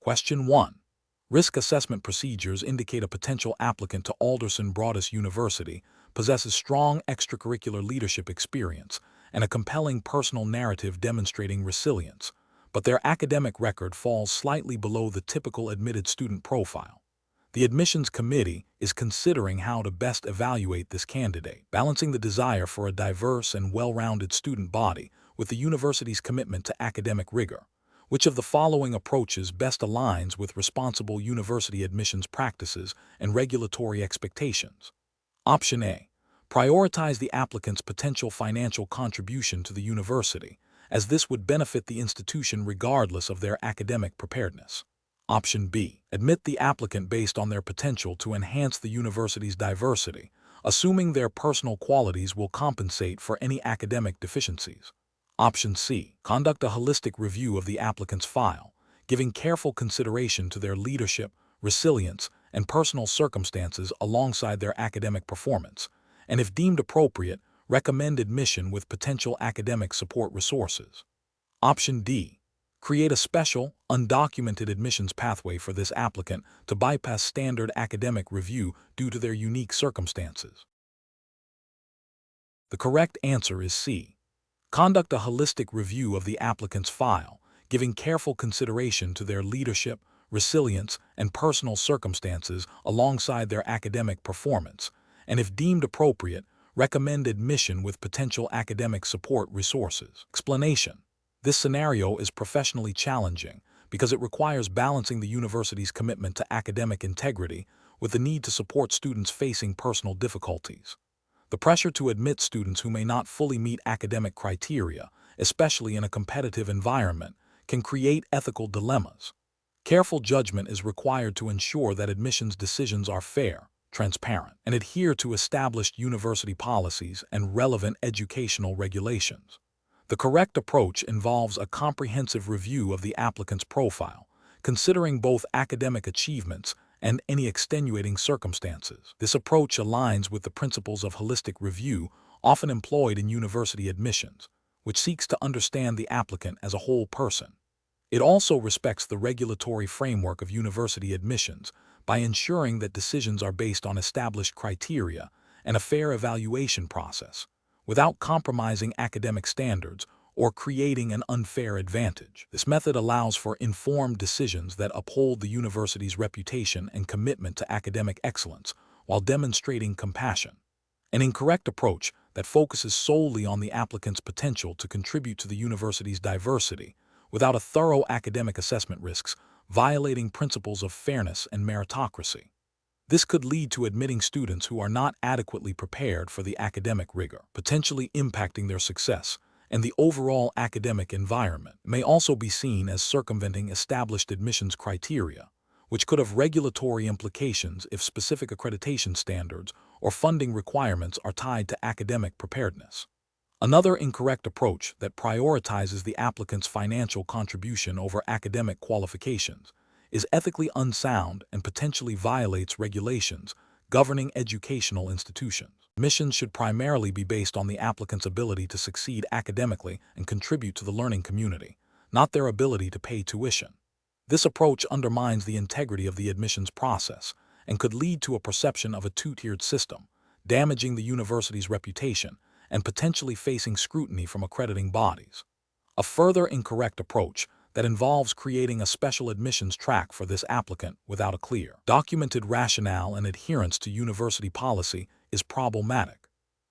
Question 1. Risk assessment procedures indicate a potential applicant to Alderson Broaddus University possesses strong extracurricular leadership experience and a compelling personal narrative demonstrating resilience, but their academic record falls slightly below the typical admitted student profile. The admissions committee is considering how to best evaluate this candidate, balancing the desire for a diverse and well-rounded student body with the university's commitment to academic rigor. Which of the following approaches best aligns with responsible university admissions practices and regulatory expectations? Option A. Prioritize the applicant's potential financial contribution to the university, as this would benefit the institution regardless of their academic preparedness. Option B. Admit the applicant based on their potential to enhance the university's diversity, assuming their personal qualities will compensate for any academic deficiencies. Option C. Conduct a holistic review of the applicant's file, giving careful consideration to their leadership, resilience, and personal circumstances alongside their academic performance, and if deemed appropriate, recommend admission with potential academic support resources. Option D. Create a special, undocumented admissions pathway for this applicant to bypass standard academic review due to their unique circumstances. The correct answer is C. Conduct a holistic review of the applicant's file, giving careful consideration to their leadership, resilience, and personal circumstances alongside their academic performance, and if deemed appropriate, recommend admission with potential academic support resources. Explanation: this scenario is professionally challenging because it requires balancing the university's commitment to academic integrity with the need to support students facing personal difficulties. The pressure to admit students who may not fully meet academic criteria, especially in a competitive environment, can create ethical dilemmas. Careful judgment is required to ensure that admissions decisions are fair, transparent, and adhere to established university policies and relevant educational regulations. The correct approach involves a comprehensive review of the applicant's profile, considering both academic achievements and any extenuating circumstances. This approach aligns with the principles of holistic review often employed in university admissions, which seeks to understand the applicant as a whole person. It also respects the regulatory framework of university admissions by ensuring that decisions are based on established criteria and a fair evaluation process, without compromising academic standards or creating an unfair advantage. This method allows for informed decisions that uphold the university's reputation and commitment to academic excellence while demonstrating compassion. An incorrect approach that focuses solely on the applicant's potential to contribute to the university's diversity without a thorough academic assessment risks violating principles of fairness and meritocracy. This could lead to admitting students who are not adequately prepared for the academic rigor, potentially impacting their success and the overall academic environment. It may also be seen as circumventing established admissions criteria, which could have regulatory implications if specific accreditation standards or funding requirements are tied to academic preparedness. Another incorrect approach that prioritizes the applicant's financial contribution over academic qualifications is ethically unsound and potentially violates regulations governing educational institutions. Admissions should primarily be based on the applicant's ability to succeed academically and contribute to the learning community, not their ability to pay tuition. This approach undermines the integrity of the admissions process and could lead to a perception of a two-tiered system, damaging the university's reputation and potentially facing scrutiny from accrediting bodies. A further incorrect approach that involves creating a special admissions track for this applicant without a clear, documented rationale and adherence to university policy is problematic.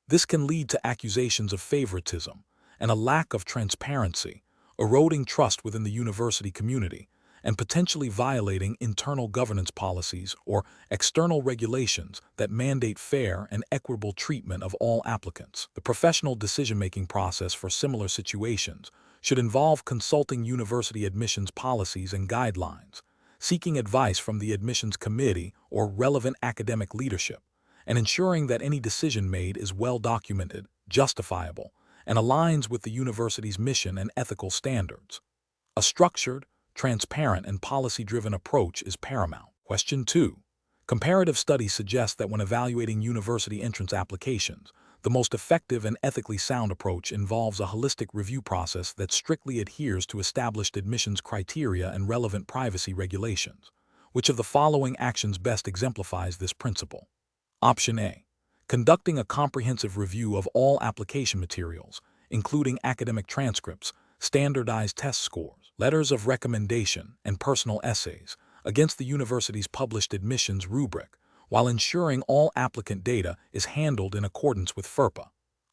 This can lead to accusations of favoritism and a lack of transparency, eroding trust within the university community, and potentially violating internal governance policies or external regulations that mandate fair and equitable treatment of all applicants. The professional decision-making process for similar situations should involve consulting university admissions policies and guidelines, seeking advice from the admissions committee or relevant academic leadership, and ensuring that any decision made is well documented, justifiable, and aligns with the university's mission and ethical standards. A structured, transparent, and policy-driven approach is paramount. Question 2. Comparative studies suggest that when evaluating university entrance applications, The most effective and ethically sound approach involves a holistic review process that strictly adheres to established admissions criteria and relevant privacy regulations. Which of the following actions best exemplifies this principle? Option A. Conducting a comprehensive review of all application materials, including academic transcripts, standardized test scores, letters of recommendation, and personal essays, against the university's published admissions rubric, while ensuring all applicant data is handled in accordance with FERPA.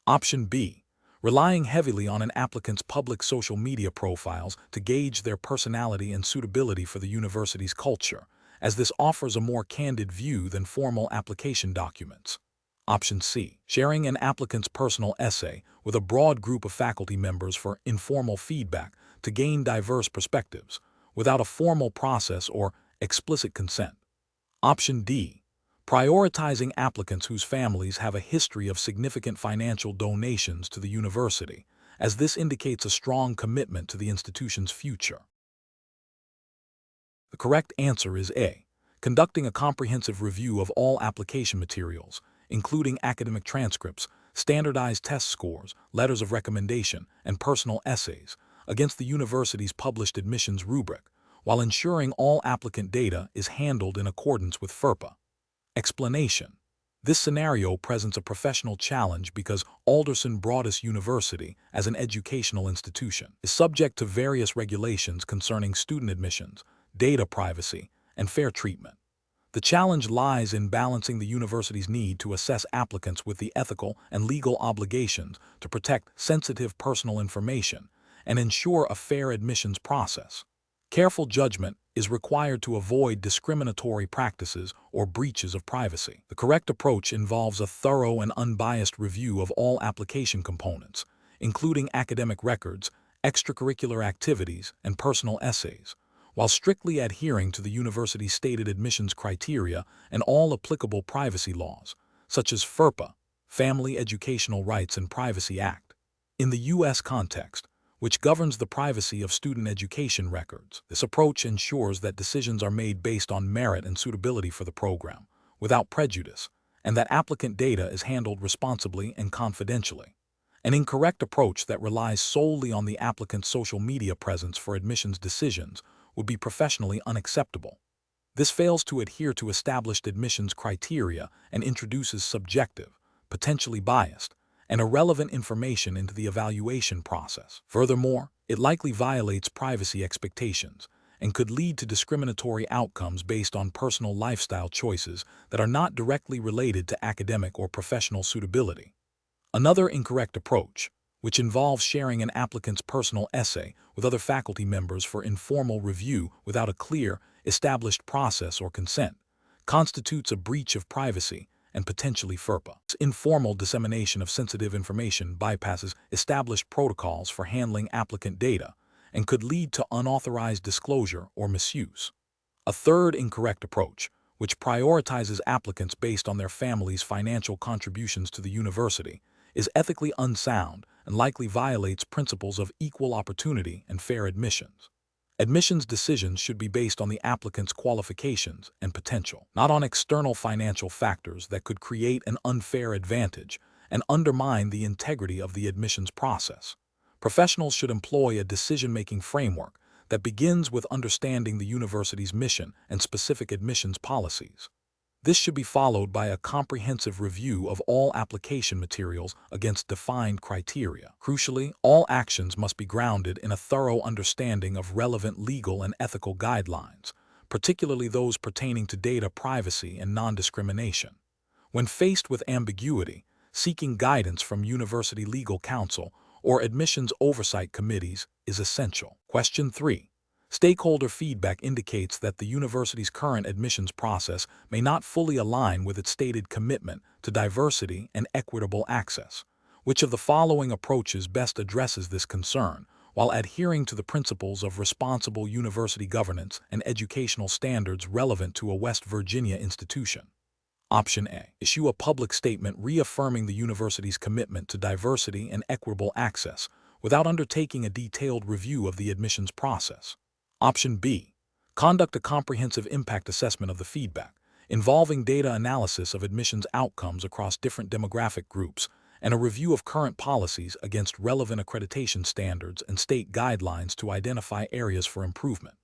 Option B. Relying heavily on an applicant's public social media profiles to gauge their personality and suitability for the university's culture, as this offers a more candid view than formal application documents. Option C. Sharing an applicant's personal essay with a broad group of faculty members for informal feedback to gain diverse perspectives, without a formal process or explicit consent. Option D. Prioritizing applicants whose families have a history of significant financial donations to the university, as this indicates a strong commitment to the institution's future. The correct answer is A. Conducting a comprehensive review of all application materials, including academic transcripts, standardized test scores, letters of recommendation, and personal essays, against the university's published admissions rubric, while ensuring all applicant data is handled in accordance with FERPA. Explanation. This scenario presents a professional challenge because Alderson Broaddus University, as an educational institution, is subject to various regulations concerning student admissions, data privacy, and fair treatment. The challenge lies in balancing the university's need to assess applicants with the ethical and legal obligations to protect sensitive personal information and ensure a fair admissions process. Careful judgment is required to avoid discriminatory practices or breaches of privacy. The correct approach involves a thorough and unbiased review of all application components, including academic records, extracurricular activities, and personal essays, while strictly adhering to the university's stated admissions criteria and all applicable privacy laws, such as FERPA, Family Educational Rights and Privacy Act. In the U.S. context, which governs the privacy of student education records, this approach ensures that decisions are made based on merit and suitability for the program, without prejudice, and that applicant data is handled responsibly and confidentially. An incorrect approach that relies solely on the applicant's social media presence for admissions decisions would be professionally unacceptable. This fails to adhere to established admissions criteria and introduces subjective, potentially biased, and irrelevant information into the evaluation process. Furthermore, it likely violates privacy expectations and could lead to discriminatory outcomes based on personal lifestyle choices that are not directly related to academic or professional suitability. Another incorrect approach, which involves sharing an applicant's personal essay with other faculty members for informal review without a clear, established process or consent, constitutes a breach of privacy and potentially FERPA. This informal dissemination of sensitive information bypasses established protocols for handling applicant data and could lead to unauthorized disclosure or misuse. A third incorrect approach, which prioritizes applicants based on their family's financial contributions to the university, is ethically unsound and likely violates principles of equal opportunity and fair admissions. Admissions decisions should be based on the applicant's qualifications and potential, not on external financial factors that could create an unfair advantage and undermine the integrity of the admissions process. Professionals should employ a decision-making framework that begins with understanding the university's mission and specific admissions policies. This should be followed by a comprehensive review of all application materials against defined criteria. Crucially, all actions must be grounded in a thorough understanding of relevant legal and ethical guidelines, particularly those pertaining to data privacy and non-discrimination. When faced with ambiguity, seeking guidance from university legal counsel or admissions oversight committees is essential. Question 3. Stakeholder feedback indicates that the university's current admissions process may not fully align with its stated commitment to diversity and equitable access. Which of the following approaches best addresses this concern while adhering to the principles of responsible university governance and educational standards relevant to a West Virginia institution? Option A. Issue a public statement reaffirming the university's commitment to diversity and equitable access without undertaking a detailed review of the admissions process. Option B. Conduct a comprehensive impact assessment of the feedback, involving data analysis of admissions outcomes across different demographic groups and a review of current policies against relevant accreditation standards and state guidelines to identify areas for improvement.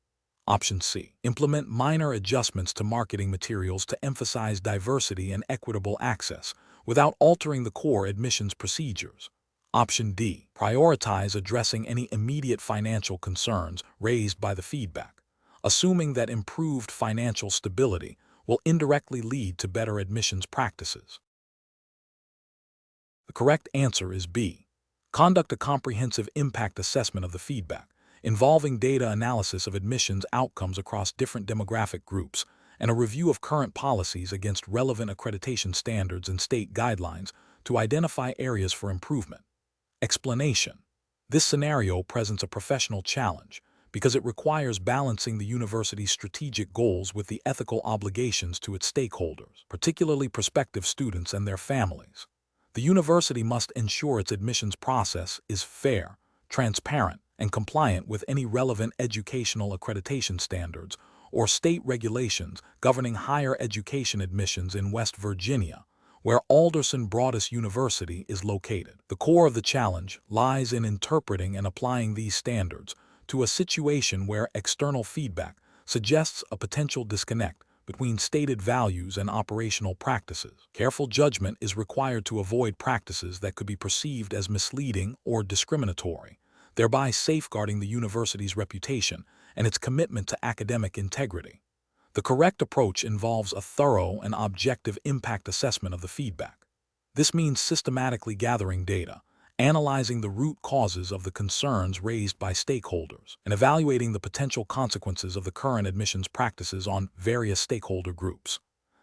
Option C. Implement minor adjustments to marketing materials to emphasize diversity and equitable access without altering the core admissions procedures. Option D. Prioritize addressing any immediate financial concerns raised by the feedback, assuming that improved financial stability will indirectly lead to better admissions practices. The correct answer is B. Conduct a comprehensive impact assessment of the feedback, involving data analysis of admissions outcomes across different demographic groups, and a review of current policies against relevant accreditation standards and state guidelines to identify areas for improvement. Explanation. This scenario presents a professional challenge because it requires balancing the university's strategic goals with the ethical obligations to its stakeholders, particularly prospective students and their families. The university must ensure its admissions process is fair, transparent, and compliant with any relevant educational accreditation standards or state regulations governing higher education admissions in West Virginia, where Alderson Broaddus University is located. The core of the challenge lies in interpreting and applying these standards to a situation where external feedback suggests a potential disconnect between stated values and operational practices. Careful judgment is required to avoid practices that could be perceived as misleading or discriminatory, thereby safeguarding the university's reputation and its commitment to academic integrity. The correct approach involves a thorough and objective impact assessment of the feedback. This means systematically gathering data, analyzing the root causes of the concerns raised by stakeholders, and evaluating the potential consequences of the current admissions practices on various stakeholder groups.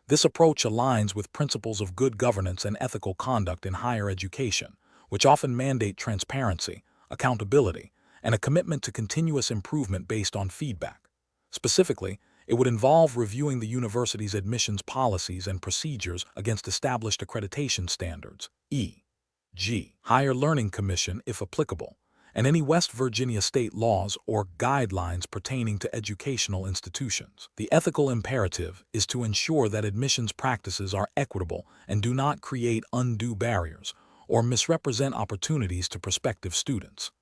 This approach aligns with principles of good governance and ethical conduct in higher education, which often mandate transparency, accountability, and a commitment to continuous improvement based on feedback. Specifically, it would involve reviewing the university's admissions policies and procedures against established accreditation standards, e.g., Higher Learning Commission if applicable, and any West Virginia state laws or guidelines pertaining to educational institutions. The ethical imperative is to ensure that admissions practices are equitable and do not create undue barriers or misrepresent opportunities to prospective students.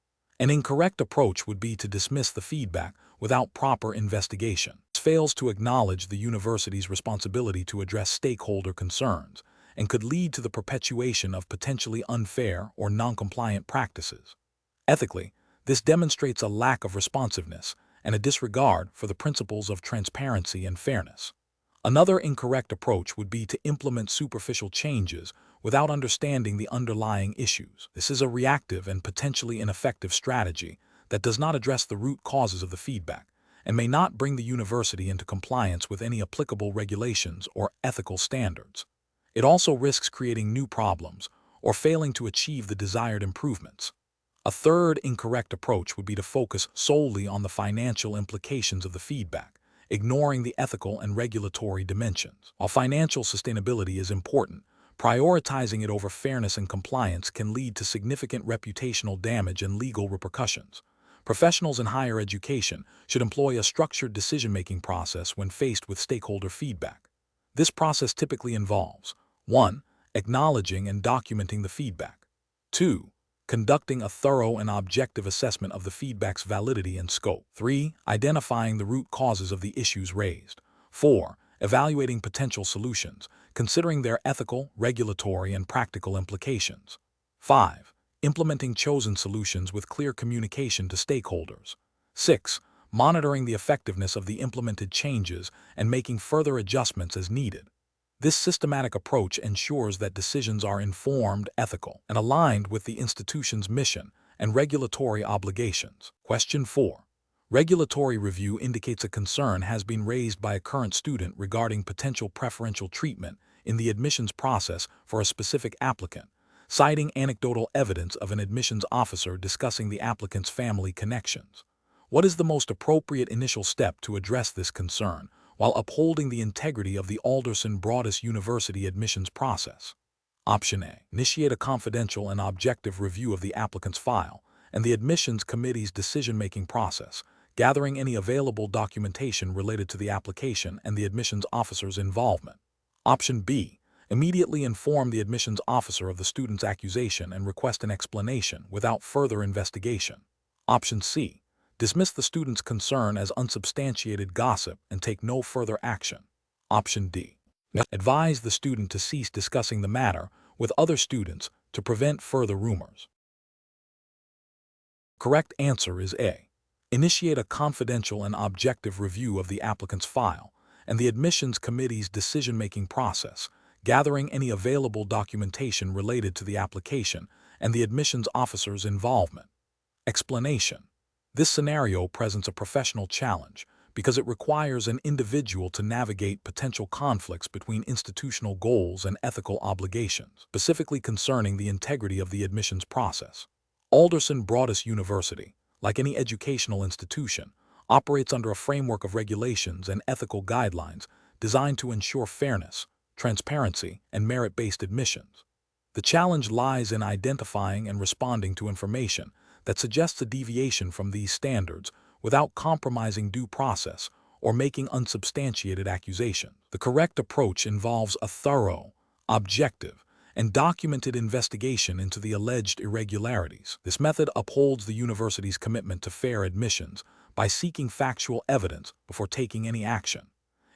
An incorrect approach would be to dismiss the feedback without proper investigation. This fails to acknowledge the university's responsibility to address stakeholder concerns and could lead to the perpetuation of potentially unfair or non-compliant practices. Ethically, this demonstrates a lack of responsiveness and a disregard for the principles of transparency and fairness. Another incorrect approach would be to implement superficial changes without understanding the underlying issues. This is a reactive and potentially ineffective strategy that does not address the root causes of the feedback and may not bring the university into compliance with any applicable regulations or ethical standards. It also risks creating new problems or failing to achieve the desired improvements. A third incorrect approach would be to focus solely on the financial implications of the feedback, ignoring the ethical and regulatory dimensions. While financial sustainability is important, prioritizing it over fairness and compliance can lead to significant reputational damage and legal repercussions. Professionals in higher education should employ a structured decision-making process when faced with stakeholder feedback. This process typically involves 1. Acknowledging and documenting the feedback. 2. Conducting a thorough and objective assessment of the feedback's validity and scope. 3. Identifying the root causes of the issues raised. 4. Evaluating potential solutions, considering their ethical, regulatory, and practical implications. 5. Implementing chosen solutions with clear communication to stakeholders. 6. Monitoring the effectiveness of the implemented changes and making further adjustments as needed. This systematic approach ensures that decisions are informed, ethical, and aligned with the institution's mission and regulatory obligations. Question 4. Regulatory review indicates a concern has been raised by a current student regarding potential preferential treatment in the admissions process for a specific applicant, citing anecdotal evidence of an admissions officer discussing the applicant's family connections. What is the most appropriate initial step to address this concern while upholding the integrity of the Alderson Broaddus University admissions process? Option A. Initiate a confidential and objective review of the applicant's file and the admissions committee's decision-making process, gathering any available documentation related to the application and the admissions officer's involvement. Option B. Immediately inform the admissions officer of the student's accusation and request an explanation without further investigation. Option C. Dismiss the student's concern as unsubstantiated gossip and take no further action. Option D. Advise the student to cease discussing the matter with other students to prevent further rumors. Correct answer is A. Initiate a confidential and objective review of the applicant's file and the admissions committee's decision-making process, gathering any available documentation related to the application and the admissions officer's involvement. Explanation. This scenario presents a professional challenge because it requires an individual to navigate potential conflicts between institutional goals and ethical obligations, specifically concerning the integrity of the admissions process. Alderson Broaddus University, like any educational institution, operates under a framework of regulations and ethical guidelines designed to ensure fairness, transparency, and merit-based admissions. The challenge lies in identifying and responding to information that suggests a deviation from these standards without compromising due process or making unsubstantiated accusations. The correct approach involves a thorough, objective, and documented investigation into the alleged irregularities. This method upholds the university's commitment to fair admissions by seeking factual evidence before taking any action.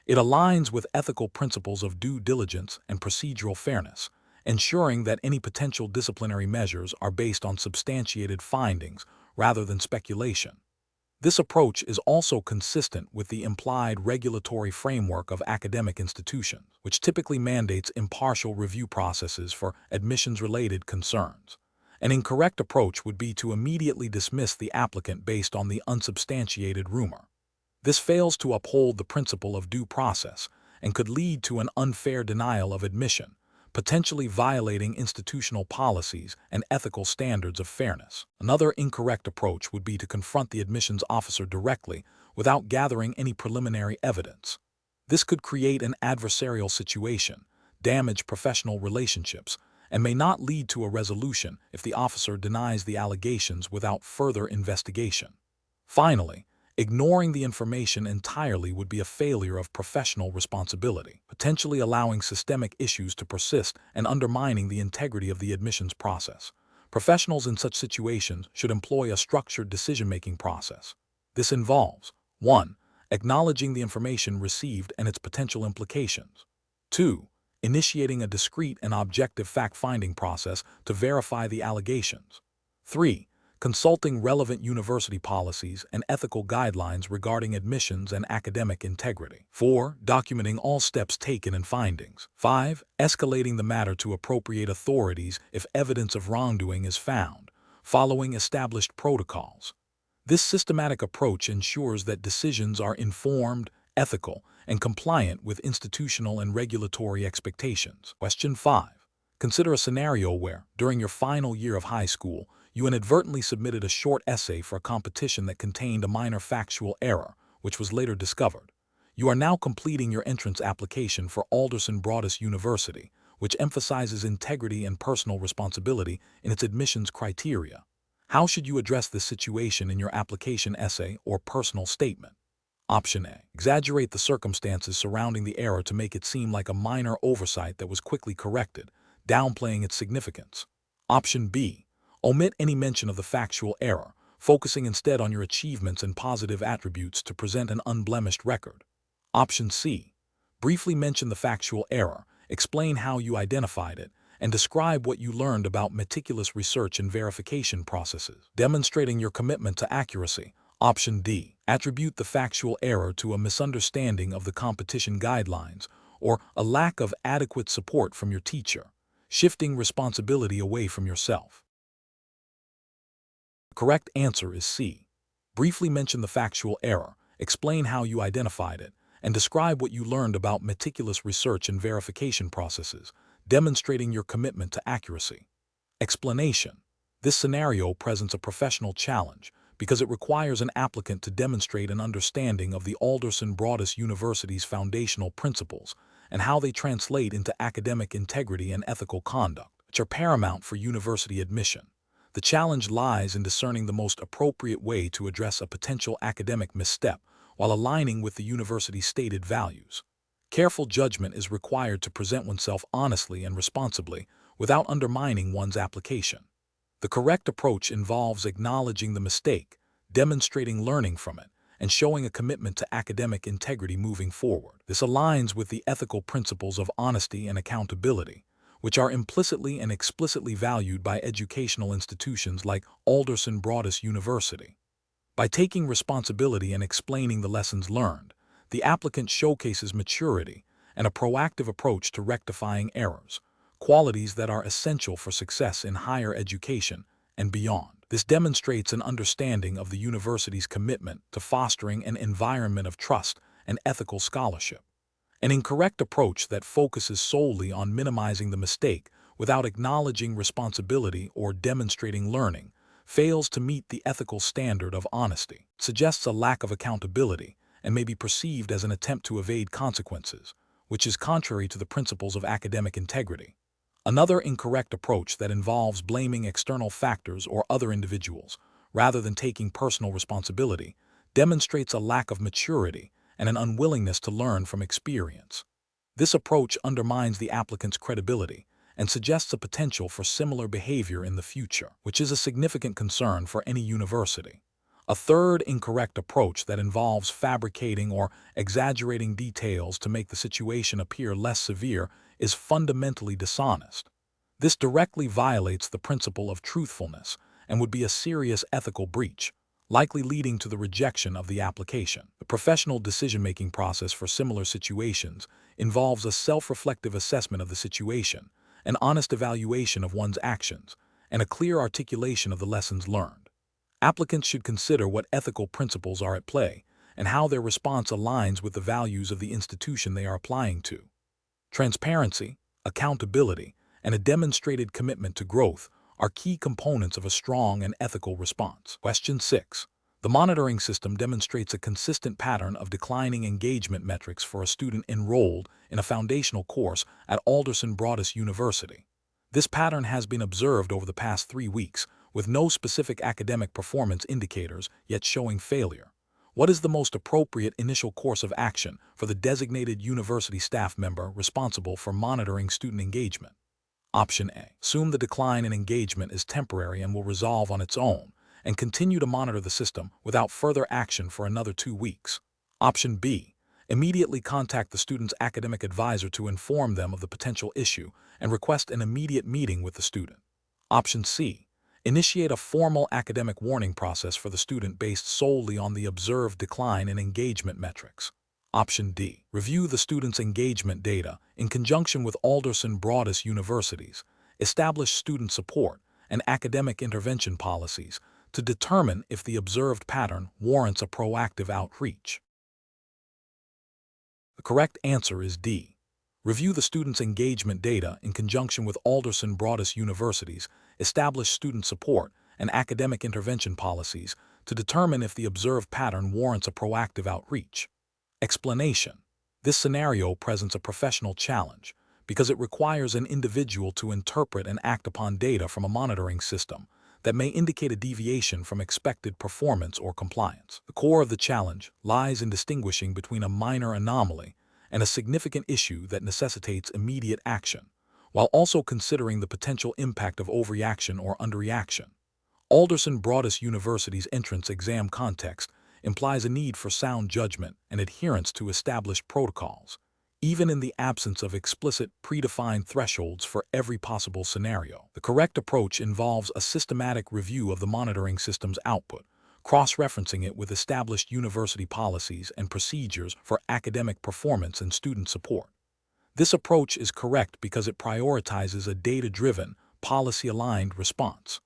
It aligns with ethical principles of due diligence and procedural fairness, ensuring that any potential disciplinary measures are based on substantiated findings rather than speculation. This approach is also consistent with the implied regulatory framework of academic institutions, which typically mandates impartial review processes for admissions-related concerns. An incorrect approach would be to immediately dismiss the applicant based on the unsubstantiated rumor. This fails to uphold the principle of due process and could lead to an unfair denial of admission, potentially violating institutional policies and ethical standards of fairness. Another incorrect approach would be to confront the admissions officer directly without gathering any preliminary evidence. This could create an adversarial situation, damage professional relationships, and may not lead to a resolution if the officer denies the allegations without further investigation. Finally, ignoring the information entirely would be a failure of professional responsibility, potentially allowing systemic issues to persist and undermining the integrity of the admissions process. Professionals in such situations should employ a structured decision-making process. This involves 1. Acknowledging the information received and its potential implications. 2. Initiating a discrete and objective fact-finding process to verify the allegations. 3. Consulting relevant university policies and ethical guidelines regarding admissions and academic integrity. 4. Documenting all steps taken and findings. 5. Escalating the matter to appropriate authorities if evidence of wrongdoing is found, following established protocols. This systematic approach ensures that decisions are informed, ethical, and compliant with institutional and regulatory expectations. Question 5. Consider a scenario where, during your final year of high school, you inadvertently submitted a short essay for a competition that contained a minor factual error, which was later discovered. You are now completing your entrance application for Alderson Broaddus University, which emphasizes integrity and personal responsibility in its admissions criteria. How should you address this situation in your application essay or personal statement? Option A. Exaggerate the circumstances surrounding the error to make it seem like a minor oversight that was quickly corrected, downplaying its significance. Option B. Omit any mention of the factual error, focusing instead on your achievements and positive attributes to present an unblemished record. Option C. Briefly mention the factual error, explain how you identified it, and describe what you learned about meticulous research and verification processes, demonstrating your commitment to accuracy. Option D. Attribute the factual error to a misunderstanding of the competition guidelines or a lack of adequate support from your teacher, shifting responsibility away from yourself. The correct answer is C. Briefly mention the factual error, explain how you identified it, and describe what you learned about meticulous research and verification processes, demonstrating your commitment to accuracy. Explanation. This scenario presents a professional challenge because it requires an applicant to demonstrate an understanding of the Alderson Broaddus University's foundational principles and how they translate into academic integrity and ethical conduct, which are paramount for university admission. The challenge lies in discerning the most appropriate way to address a potential academic misstep while aligning with the university's stated values. Careful judgment is required to present oneself honestly and responsibly without undermining one's application. The correct approach involves acknowledging the mistake, demonstrating learning from it, and showing a commitment to academic integrity moving forward. This aligns with the ethical principles of honesty and accountability, which are implicitly and explicitly valued by educational institutions like Alderson Broaddus University. By taking responsibility and explaining the lessons learned, the applicant showcases maturity and a proactive approach to rectifying errors, qualities that are essential for success in higher education and beyond. This demonstrates an understanding of the university's commitment to fostering an environment of trust and ethical scholarship. An incorrect approach that focuses solely on minimizing the mistake without acknowledging responsibility or demonstrating learning fails to meet the ethical standard of honesty, suggests a lack of accountability, and may be perceived as an attempt to evade consequences, which is contrary to the principles of academic integrity. Another incorrect approach that involves blaming external factors or other individuals, rather than taking personal responsibility, demonstrates a lack of maturity and an unwillingness to learn from experience. This approach undermines the applicant's credibility and suggests a potential for similar behavior in the future, which is a significant concern for any university. A third incorrect approach that involves fabricating or exaggerating details to make the situation appear less severe is fundamentally dishonest. This directly violates the principle of truthfulness and would be a serious ethical breach, likely leading to the rejection of the application. The professional decision-making process for similar situations involves a self-reflective assessment of the situation, an honest evaluation of one's actions, and a clear articulation of the lessons learned. Applicants should consider what ethical principles are at play and how their response aligns with the values of the institution they are applying to. Transparency, accountability, and a demonstrated commitment to growth are key components of a strong and ethical response. Question 6. The monitoring system demonstrates a consistent pattern of declining engagement metrics for a student enrolled in a foundational course at Alderson Broaddus University. This pattern has been observed over the past 3 weeks, with no specific academic performance indicators yet showing failure. What is the most appropriate initial course of action for the designated university staff member responsible for monitoring student engagement? Option A. Assume the decline in engagement is temporary and will resolve on its own, and continue to monitor the system without further action for another 2 weeks. Option B. Immediately contact the student's academic advisor to inform them of the potential issue and request an immediate meeting with the student. Option C. Initiate a formal academic warning process for the student based solely on the observed decline in engagement metrics. Option D. Review the student's engagement data in conjunction with Alderson Broaddus Universities, establish student support and academic intervention policies to determine if the observed pattern warrants a proactive outreach. The correct answer is D. Review the student's engagement data in conjunction with Alderson Broaddus Universities, establish student support and academic intervention policies to determine if the observed pattern warrants a proactive outreach. Explanation. This scenario presents a professional challenge because it requires an individual to interpret and act upon data from a monitoring system that may indicate a deviation from expected performance or compliance. The core of the challenge lies in distinguishing between a minor anomaly and a significant issue that necessitates immediate action, while also considering the potential impact of overreaction or underreaction. Alderson Broaddus University's entrance exam context implies a need for sound judgment and adherence to established protocols, even in the absence of explicit, predefined thresholds for every possible scenario. The correct approach involves a systematic review of the monitoring system's output, cross-referencing it with established university policies and procedures for academic performance and student support. This approach is correct because it prioritizes a data-driven, policy-aligned response.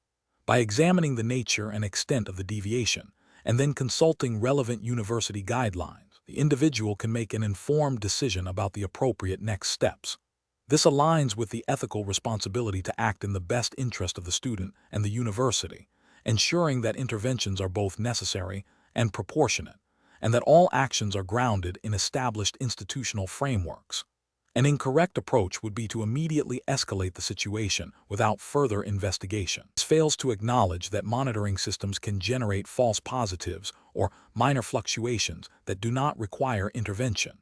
By examining the nature and extent of the deviation, and then consulting relevant university guidelines, the individual can make an informed decision about the appropriate next steps. This aligns with the ethical responsibility to act in the best interest of the student and the university, ensuring that interventions are both necessary and proportionate, and that all actions are grounded in established institutional frameworks. An incorrect approach would be to immediately escalate the situation without further investigation. This fails to acknowledge that monitoring systems can generate false positives or minor fluctuations that do not require intervention.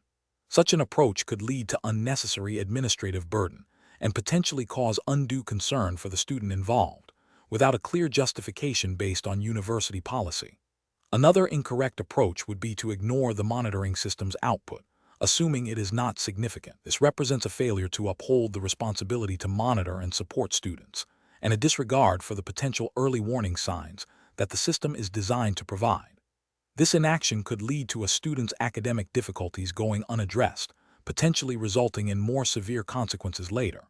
Such an approach could lead to unnecessary administrative burden and potentially cause undue concern for the student involved, without a clear justification based on university policy. Another incorrect approach would be to ignore the monitoring system's output, assuming it is not significant. This represents a failure to uphold the responsibility to monitor and support students, and a disregard for the potential early warning signs that the system is designed to provide. This inaction could lead to a student's academic difficulties going unaddressed, potentially resulting in more severe consequences later.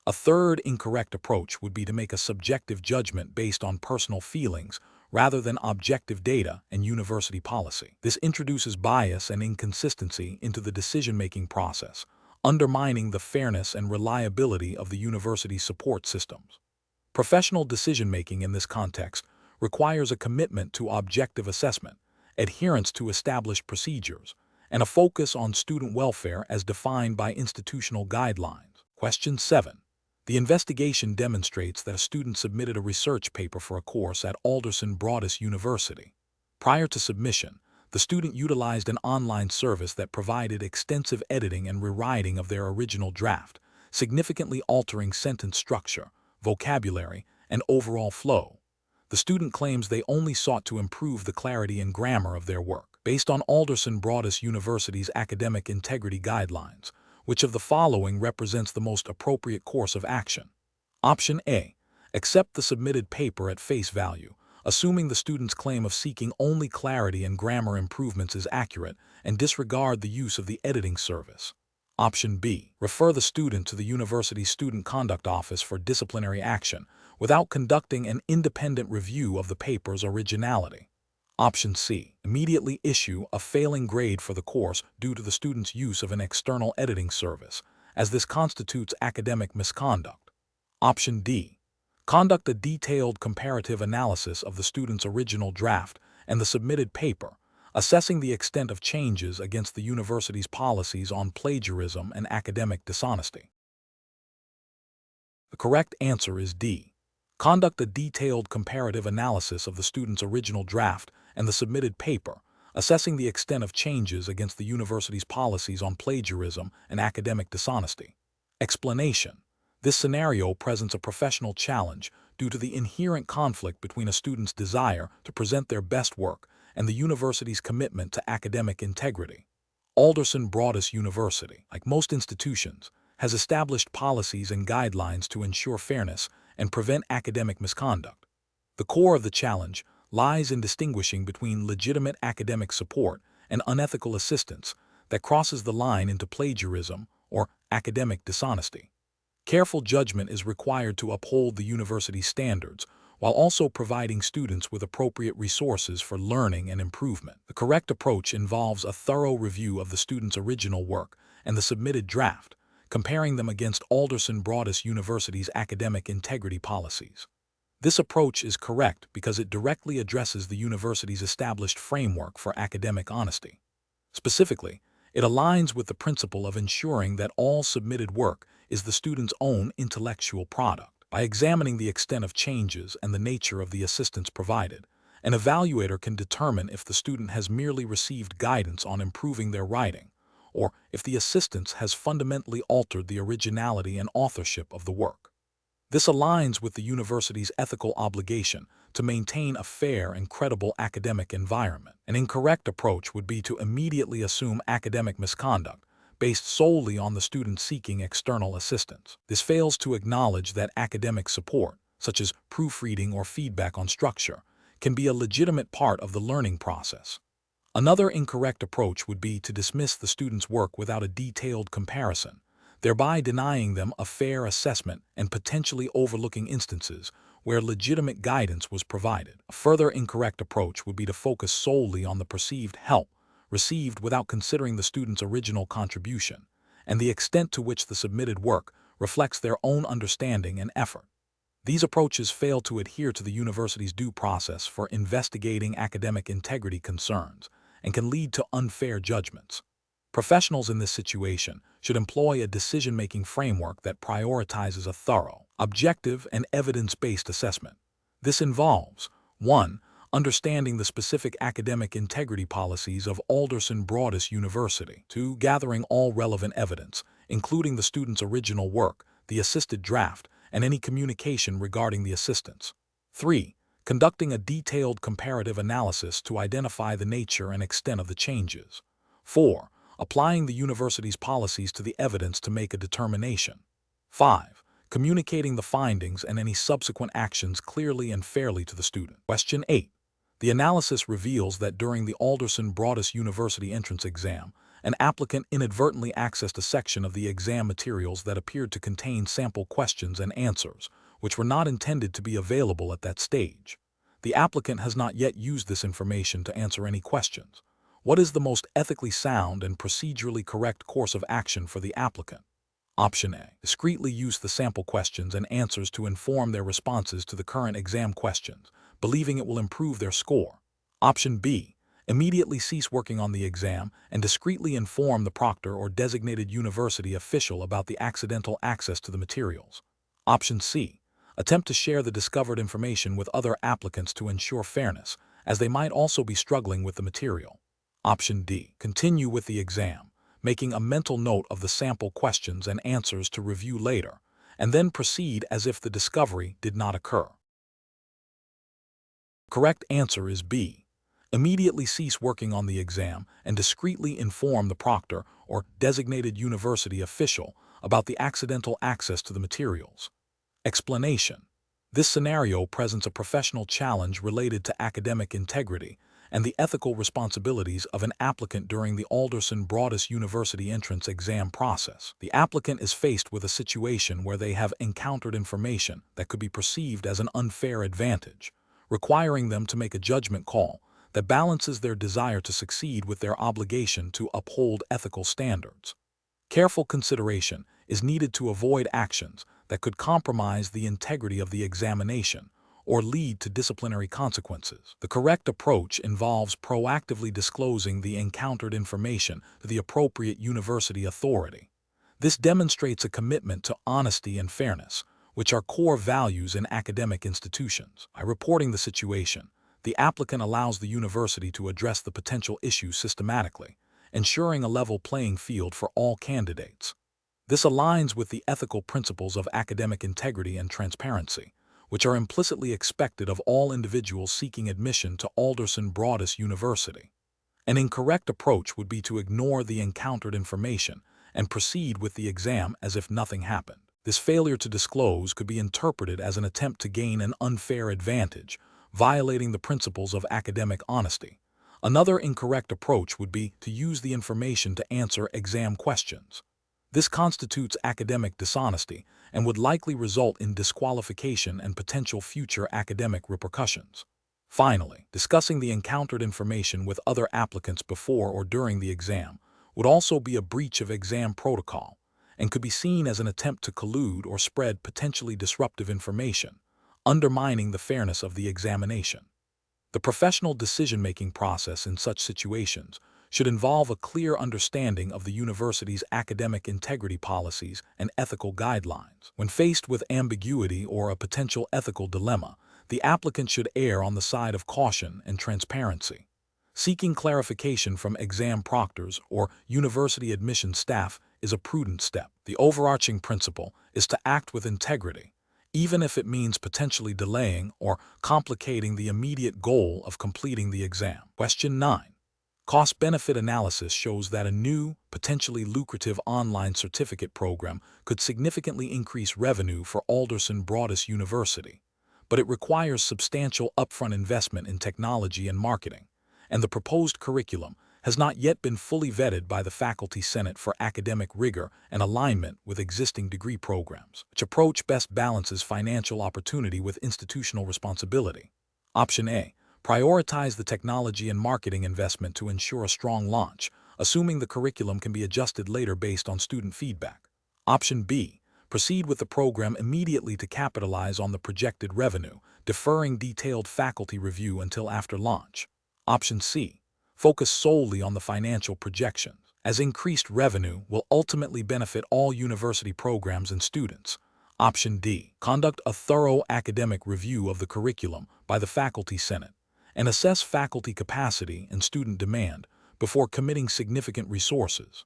A third incorrect approach would be to make a subjective judgment based on personal feelings rather than objective data and university policy. This introduces bias and inconsistency into the decision-making process, undermining the fairness and reliability of the university's support systems. Professional decision-making in this context requires a commitment to objective assessment, adherence to established procedures, and a focus on student welfare as defined by institutional guidelines. Question 7. The investigation demonstrates that a student submitted a research paper for a course at Alderson Broaddus University. Prior to submission, the student utilized an online service that provided extensive editing and rewriting of their original draft, significantly altering sentence structure, vocabulary, and overall flow. The student claims they only sought to improve the clarity and grammar of their work. Based on Alderson Broaddus University's academic integrity guidelines, which of the following represents the most appropriate course of action? Option A. Accept the submitted paper at face value, assuming the student's claim of seeking only clarity and grammar improvements is accurate, and disregard the use of the editing service. Option B. Refer the student to the university's Student Conduct Office for disciplinary action, without conducting an independent review of the paper's originality. Option C. Immediately issue a failing grade for the course due to the student's use of an external editing service, as this constitutes academic misconduct. Option D. Conduct a detailed comparative analysis of the student's original draft and the submitted paper, assessing the extent of changes against the university's policies on plagiarism and academic dishonesty. The correct answer is D. Conduct a detailed comparative analysis of the student's original draft and the submitted paper, assessing the extent of changes against the university's policies on plagiarism and academic dishonesty. Explanation. This scenario presents a professional challenge due to the inherent conflict between a student's desire to present their best work and the university's commitment to academic integrity. Alderson Broaddus University, like most institutions, has established policies and guidelines to ensure fairness and prevent academic misconduct. The core of the challenge lies in distinguishing between legitimate academic support and unethical assistance that crosses the line into plagiarism or academic dishonesty. Careful judgment is required to uphold the university's standards, while also providing students with appropriate resources for learning and improvement. The correct approach involves a thorough review of the student's original work and the submitted draft, comparing them against Alderson Broaddus University's academic integrity policies. This approach is correct because it directly addresses the university's established framework for academic honesty. Specifically, it aligns with the principle of ensuring that all submitted work is the student's own intellectual product. By examining the extent of changes and the nature of the assistance provided, an evaluator can determine if the student has merely received guidance on improving their writing, or if the assistance has fundamentally altered the originality and authorship of the work. This aligns with the university's ethical obligation to maintain a fair and credible academic environment. An incorrect approach would be to immediately assume academic misconduct based solely on the student seeking external assistance. This fails to acknowledge that academic support, such as proofreading or feedback on structure, can be a legitimate part of the learning process. Another incorrect approach would be to dismiss the student's work without a detailed comparison, thereby denying them a fair assessment and potentially overlooking instances where legitimate guidance was provided. A further incorrect approach would be to focus solely on the perceived help received without considering the student's original contribution and the extent to which the submitted work reflects their own understanding and effort. These approaches fail to adhere to the university's due process for investigating academic integrity concerns and can lead to unfair judgments. Professionals in this situation should employ a decision-making framework that prioritizes a thorough, objective, and evidence-based assessment. This involves 1. Understanding the specific academic integrity policies of Alderson Broaddus University. 2. Gathering all relevant evidence, including the student's original work, the assisted draft, and any communication regarding the assistance. 3. Conducting a detailed comparative analysis to identify the nature and extent of the changes. 4. Applying the university's policies to the evidence to make a determination. 5. Communicating the findings and any subsequent actions clearly and fairly to the student. Question 8. The analysis reveals that during the Alderson Broaddus University entrance exam, an applicant inadvertently accessed a section of the exam materials that appeared to contain sample questions and answers, which were not intended to be available at that stage. The applicant has not yet used this information to answer any questions. What is the most ethically sound and procedurally correct course of action for the applicant? Option A. Discreetly use the sample questions and answers to inform their responses to the current exam questions, believing it will improve their score. Option B. Immediately cease working on the exam and discreetly inform the proctor or designated university official about the accidental access to the materials. Option C. Attempt to share the discovered information with other applicants to ensure fairness, as they might also be struggling with the material. Option D. Continue with the exam, making a mental note of the sample questions and answers to review later, and then proceed as if the discovery did not occur. Correct answer is B. Immediately cease working on the exam and discreetly inform the proctor or designated university official about the accidental access to the materials. Explanation. This scenario presents a professional challenge related to academic integrity and the ethical responsibilities of an applicant during the Alderson Broaddus University entrance exam process. The applicant is faced with a situation where they have encountered information that could be perceived as an unfair advantage, requiring them to make a judgment call that balances their desire to succeed with their obligation to uphold ethical standards. Careful consideration is needed to avoid actions that could compromise the integrity of the examination or lead to disciplinary consequences. The correct approach involves proactively disclosing the encountered information to the appropriate university authority. This demonstrates a commitment to honesty and fairness, which are core values in academic institutions. By reporting the situation, the applicant allows the university to address the potential issues systematically, ensuring a level playing field for all candidates. This aligns with the ethical principles of academic integrity and transparency, which are implicitly expected of all individuals seeking admission to Alderson Broaddus University. An incorrect approach would be to ignore the encountered information and proceed with the exam as if nothing happened. This failure to disclose could be interpreted as an attempt to gain an unfair advantage, violating the principles of academic honesty. Another incorrect approach would be to use the information to answer exam questions. This constitutes academic dishonesty and would likely result in disqualification and potential future academic repercussions. Finally, discussing the encountered information with other applicants before or during the exam would also be a breach of exam protocol and could be seen as an attempt to collude or spread potentially disruptive information, undermining the fairness of the examination. The professional decision-making process in such situations should involve a clear understanding of the university's academic integrity policies and ethical guidelines. When faced with ambiguity or a potential ethical dilemma, the applicant should err on the side of caution and transparency. Seeking clarification from exam proctors or university admissions staff is a prudent step. The overarching principle is to act with integrity, even if it means potentially delaying or complicating the immediate goal of completing the exam. Question 9. Cost-benefit analysis shows that a new, potentially lucrative online certificate program could significantly increase revenue for Alderson Broaddus University, but it requires substantial upfront investment in technology and marketing, and the proposed curriculum has not yet been fully vetted by the Faculty Senate for academic rigor and alignment with existing degree programs. Which approach best balances financial opportunity with institutional responsibility? Option A. Prioritize the technology and marketing investment to ensure a strong launch, assuming the curriculum can be adjusted later based on student feedback. Option B. Proceed with the program immediately to capitalize on the projected revenue, deferring detailed faculty review until after launch. Option C. Focus solely on the financial projections, as increased revenue will ultimately benefit all university programs and students. Option D. Conduct a thorough academic review of the curriculum by the Faculty Senate and assess faculty capacity and student demand before committing significant resources.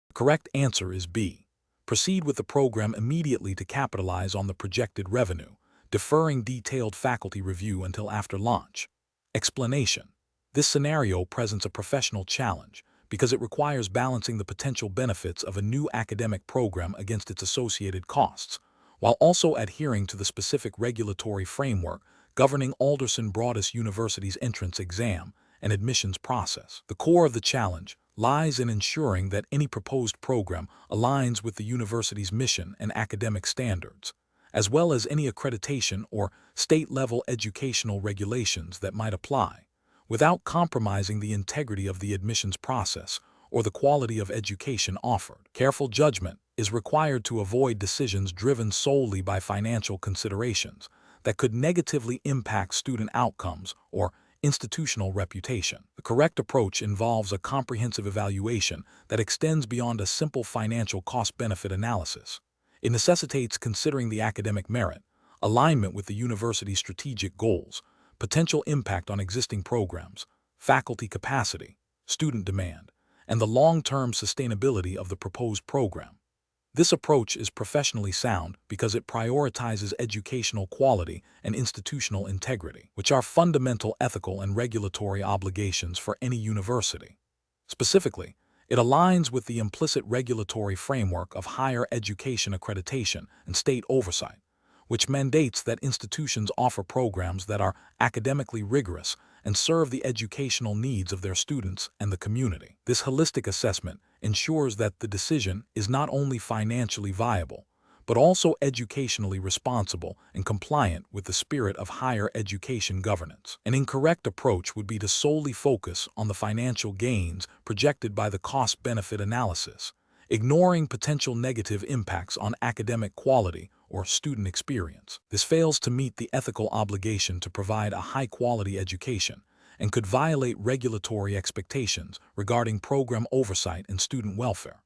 The correct answer is B. Proceed with the program immediately to capitalize on the projected revenue, deferring detailed faculty review until after launch. Explanation. This scenario presents a professional challenge because it requires balancing the potential benefits of a new academic program against its associated costs, while also adhering to the specific regulatory framework governing Alderson Broaddus University's entrance exam and admissions process. The core of the challenge lies in ensuring that any proposed program aligns with the university's mission and academic standards, as well as any accreditation or state-level educational regulations that might apply, without compromising the integrity of the admissions process or the quality of education offered. Careful judgment is required to avoid decisions driven solely by financial considerations that could negatively impact student outcomes or institutional reputation. The correct approach involves a comprehensive evaluation that extends beyond a simple financial cost-benefit analysis. It necessitates considering the academic merit, alignment with the university's strategic goals, potential impact on existing programs, faculty capacity, student demand, and the long-term sustainability of the proposed program. This approach is professionally sound because it prioritizes educational quality and institutional integrity, which are fundamental ethical and regulatory obligations for any university. Specifically, it aligns with the implicit regulatory framework of higher education accreditation and state oversight, which mandates that institutions offer programs that are academically rigorous and serve the educational needs of their students and the community. This holistic assessment ensures that the decision is not only financially viable, but also educationally responsible and compliant with the spirit of higher education governance. An incorrect approach would be to solely focus on the financial gains projected by the cost-benefit analysis, ignoring potential negative impacts on academic quality or student experience. This fails to meet the ethical obligation to provide a high-quality education and could violate regulatory expectations regarding program oversight and student welfare.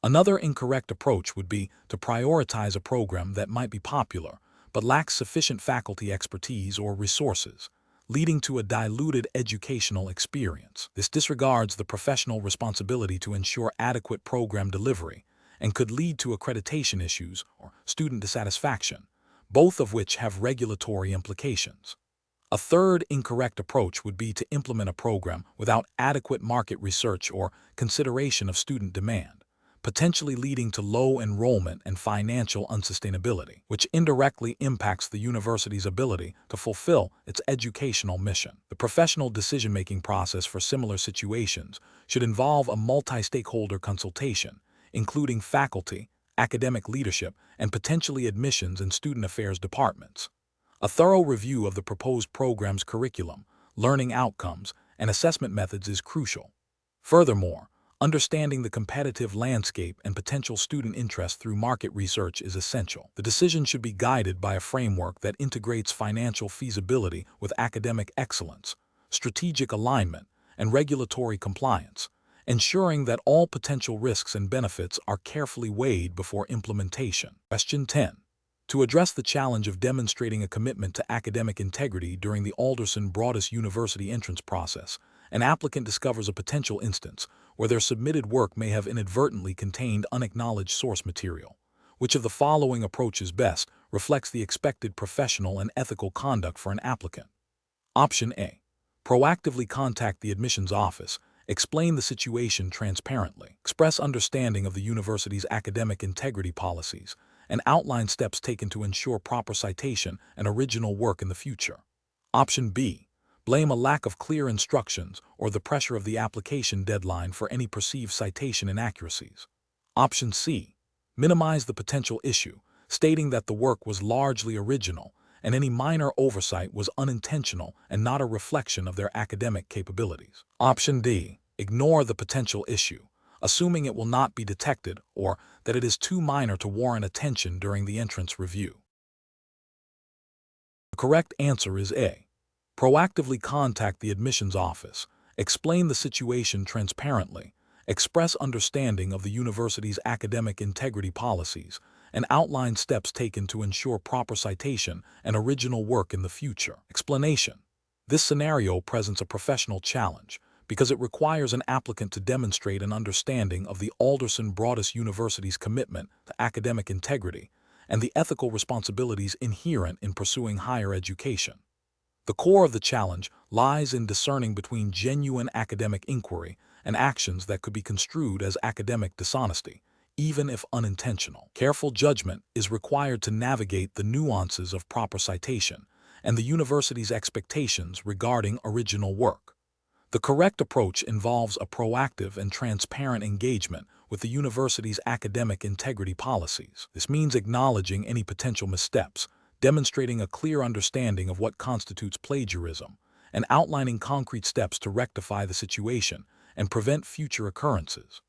Another incorrect approach would be to prioritize a program that might be popular but lacks sufficient faculty expertise or resources, leading to a diluted educational experience. This disregards the professional responsibility to ensure adequate program delivery and could lead to accreditation issues or student dissatisfaction, both of which have regulatory implications. A third incorrect approach would be to implement a program without adequate market research or consideration of student demand, potentially leading to low enrollment and financial unsustainability, which indirectly impacts the university's ability to fulfill its educational mission. The professional decision-making process for similar situations should involve a multi-stakeholder consultation, including faculty, academic leadership, and potentially admissions and student affairs departments. A thorough review of the proposed program's curriculum, learning outcomes, and assessment methods is crucial. Furthermore, understanding the competitive landscape and potential student interest through market research is essential. The decision should be guided by a framework that integrates financial feasibility with academic excellence, strategic alignment, and regulatory compliance, ensuring that all potential risks and benefits are carefully weighed before implementation. Question 10. To address the challenge of demonstrating a commitment to academic integrity during the Alderson Broaddus University entrance process, an applicant discovers a potential instance where their submitted work may have inadvertently contained unacknowledged source material. Which of the following approaches best reflects the expected professional and ethical conduct for an applicant? Option A. Proactively contact the admissions office. Explain the situation transparently. Express understanding of the university's academic integrity policies and outline steps taken to ensure proper citation and original work in the future. Option B. Blame a lack of clear instructions or the pressure of the application deadline for any perceived citation inaccuracies. Option C. Minimize the potential issue, stating that the work was largely original and any minor oversight was unintentional and not a reflection of their academic capabilities. Option D. Ignore the potential issue, assuming it will not be detected or that it is too minor to warrant attention during the entrance review. The correct answer is A. Proactively contact the admissions office, explain the situation transparently, express understanding of the university's academic integrity policies, and outline steps taken to ensure proper citation and original work in the future. Explanation. This scenario presents a professional challenge because it requires an applicant to demonstrate an understanding of the Alderson Broaddus University's commitment to academic integrity and the ethical responsibilities inherent in pursuing higher education. The core of the challenge lies in discerning between genuine academic inquiry and actions that could be construed as academic dishonesty, even if unintentional. Careful judgment is required to navigate the nuances of proper citation and the university's expectations regarding original work. The correct approach involves a proactive and transparent engagement with the university's academic integrity policies. This means acknowledging any potential missteps, demonstrating a clear understanding of what constitutes plagiarism, and outlining concrete steps to rectify the situation and prevent future occurrences.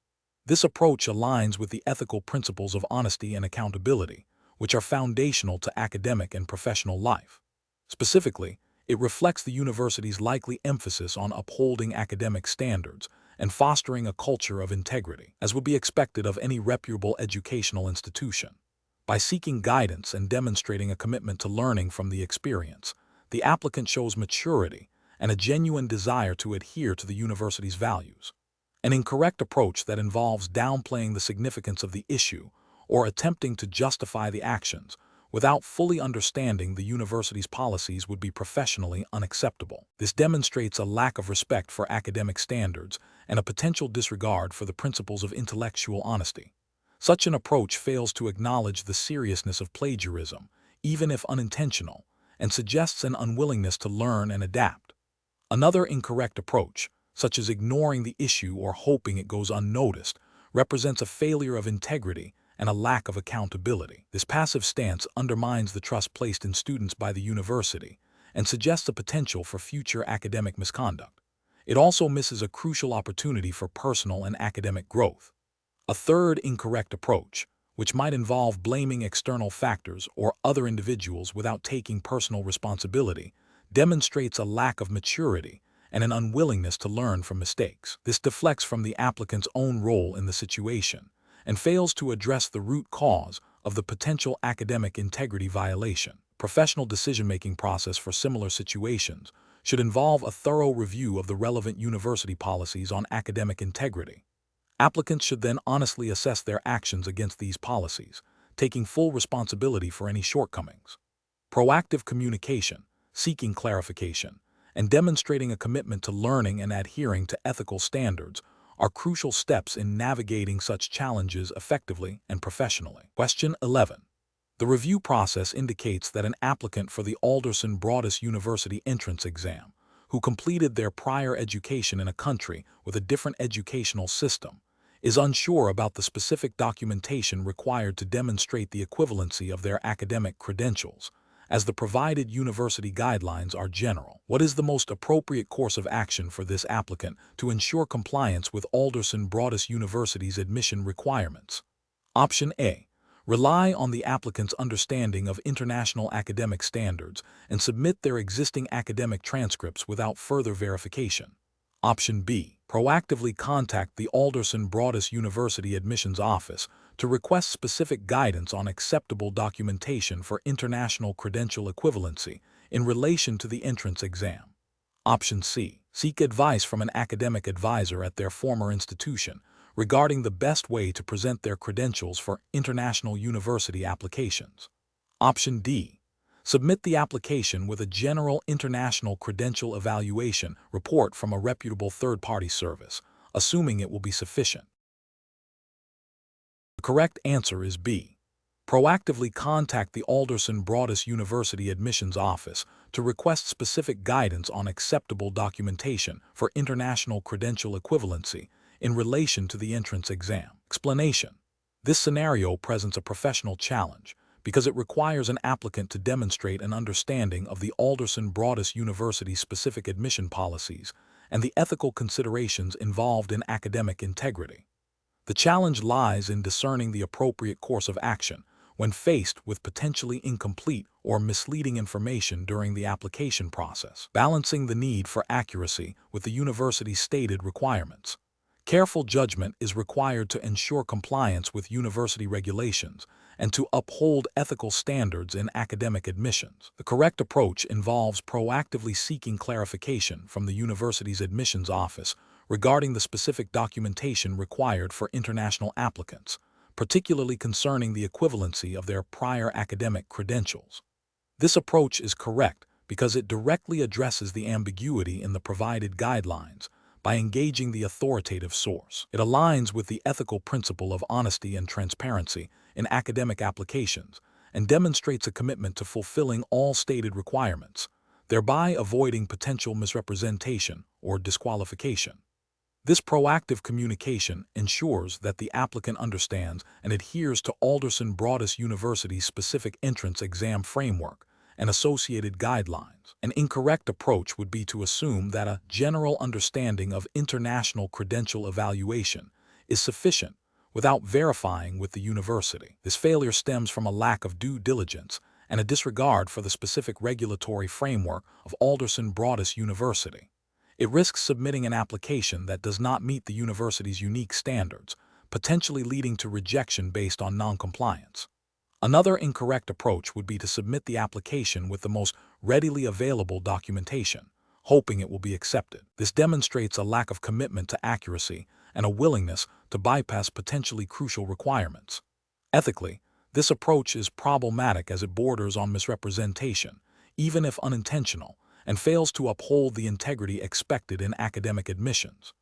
This approach aligns with the ethical principles of honesty and accountability, which are foundational to academic and professional life. Specifically, it reflects the university's likely emphasis on upholding academic standards and fostering a culture of integrity, as would be expected of any reputable educational institution. By seeking guidance and demonstrating a commitment to learning from the experience, the applicant shows maturity and a genuine desire to adhere to the university's values. An incorrect approach that involves downplaying the significance of the issue or attempting to justify the actions without fully understanding the university's policies would be professionally unacceptable. This demonstrates a lack of respect for academic standards and a potential disregard for the principles of intellectual honesty. Such an approach fails to acknowledge the seriousness of plagiarism, even if unintentional, and suggests an unwillingness to learn and adapt. Another incorrect approach, such as ignoring the issue or hoping it goes unnoticed, represents a failure of integrity and a lack of accountability. This passive stance undermines the trust placed in students by the university and suggests a potential for future academic misconduct. It also misses a crucial opportunity for personal and academic growth. A third incorrect approach, which might involve blaming external factors or other individuals without taking personal responsibility, demonstrates a lack of maturity and an unwillingness to learn from mistakes. This deflects from the applicant's own role in the situation and fails to address the root cause of the potential academic integrity violation. Professional decision-making process for similar situations should involve a thorough review of the relevant university policies on academic integrity. Applicants should then honestly assess their actions against these policies, taking full responsibility for any shortcomings. Proactive communication, seeking clarification, and demonstrating a commitment to learning and adhering to ethical standards are crucial steps in navigating such challenges effectively and professionally. Question 11. The review process indicates that an applicant for the Alderson Broaddus University entrance exam, who completed their prior education in a country with a different educational system, is unsure about the specific documentation required to demonstrate the equivalency of their academic credentials, as the provided university guidelines are general. What is the most appropriate course of action for this applicant to ensure compliance with Alderson Broaddus University's admission requirements? Option A. Rely on the applicant's understanding of international academic standards and submit their existing academic transcripts without further verification. Option B. Proactively contact the Alderson Broaddus University Admissions Office to request specific guidance on acceptable documentation for international credential equivalency in relation to the entrance exam. Option C. Seek advice from an academic advisor at their former institution regarding the best way to present their credentials for international university applications. Option D. Submit the application with a general international credential evaluation report from a reputable third-party service, assuming it will be sufficient. The correct answer is B. Proactively contact the Alderson Broaddus University Admissions Office to request specific guidance on acceptable documentation for international credential equivalency in relation to the entrance exam. Explanation. This scenario presents a professional challenge because it requires an applicant to demonstrate an understanding of the Alderson Broaddus University's specific admission policies and the ethical considerations involved in academic integrity. The challenge lies in discerning the appropriate course of action when faced with potentially incomplete or misleading information during the application process, balancing the need for accuracy with the university's stated requirements. Careful judgment is required to ensure compliance with university regulations and to uphold ethical standards in academic admissions. The correct approach involves proactively seeking clarification from the university's admissions office regarding the specific documentation required for international applicants, particularly concerning the equivalency of their prior academic credentials. This approach is correct because it directly addresses the ambiguity in the provided guidelines by engaging the authoritative source. It aligns with the ethical principle of honesty and transparency in academic applications and demonstrates a commitment to fulfilling all stated requirements, thereby avoiding potential misrepresentation or disqualification. This proactive communication ensures that the applicant understands and adheres to Alderson Broaddus University's specific entrance exam framework and associated guidelines. An incorrect approach would be to assume that a general understanding of international credential evaluation is sufficient without verifying with the university. This failure stems from a lack of due diligence and a disregard for the specific regulatory framework of Alderson Broaddus University. It risks submitting an application that does not meet the university's unique standards, potentially leading to rejection based on noncompliance. Another incorrect approach would be to submit the application with the most readily available documentation, hoping it will be accepted. This demonstrates a lack of commitment to accuracy and a willingness to bypass potentially crucial requirements. Ethically, this approach is problematic as it borders on misrepresentation, even if unintentional, and fails to uphold the integrity expected in academic admissions.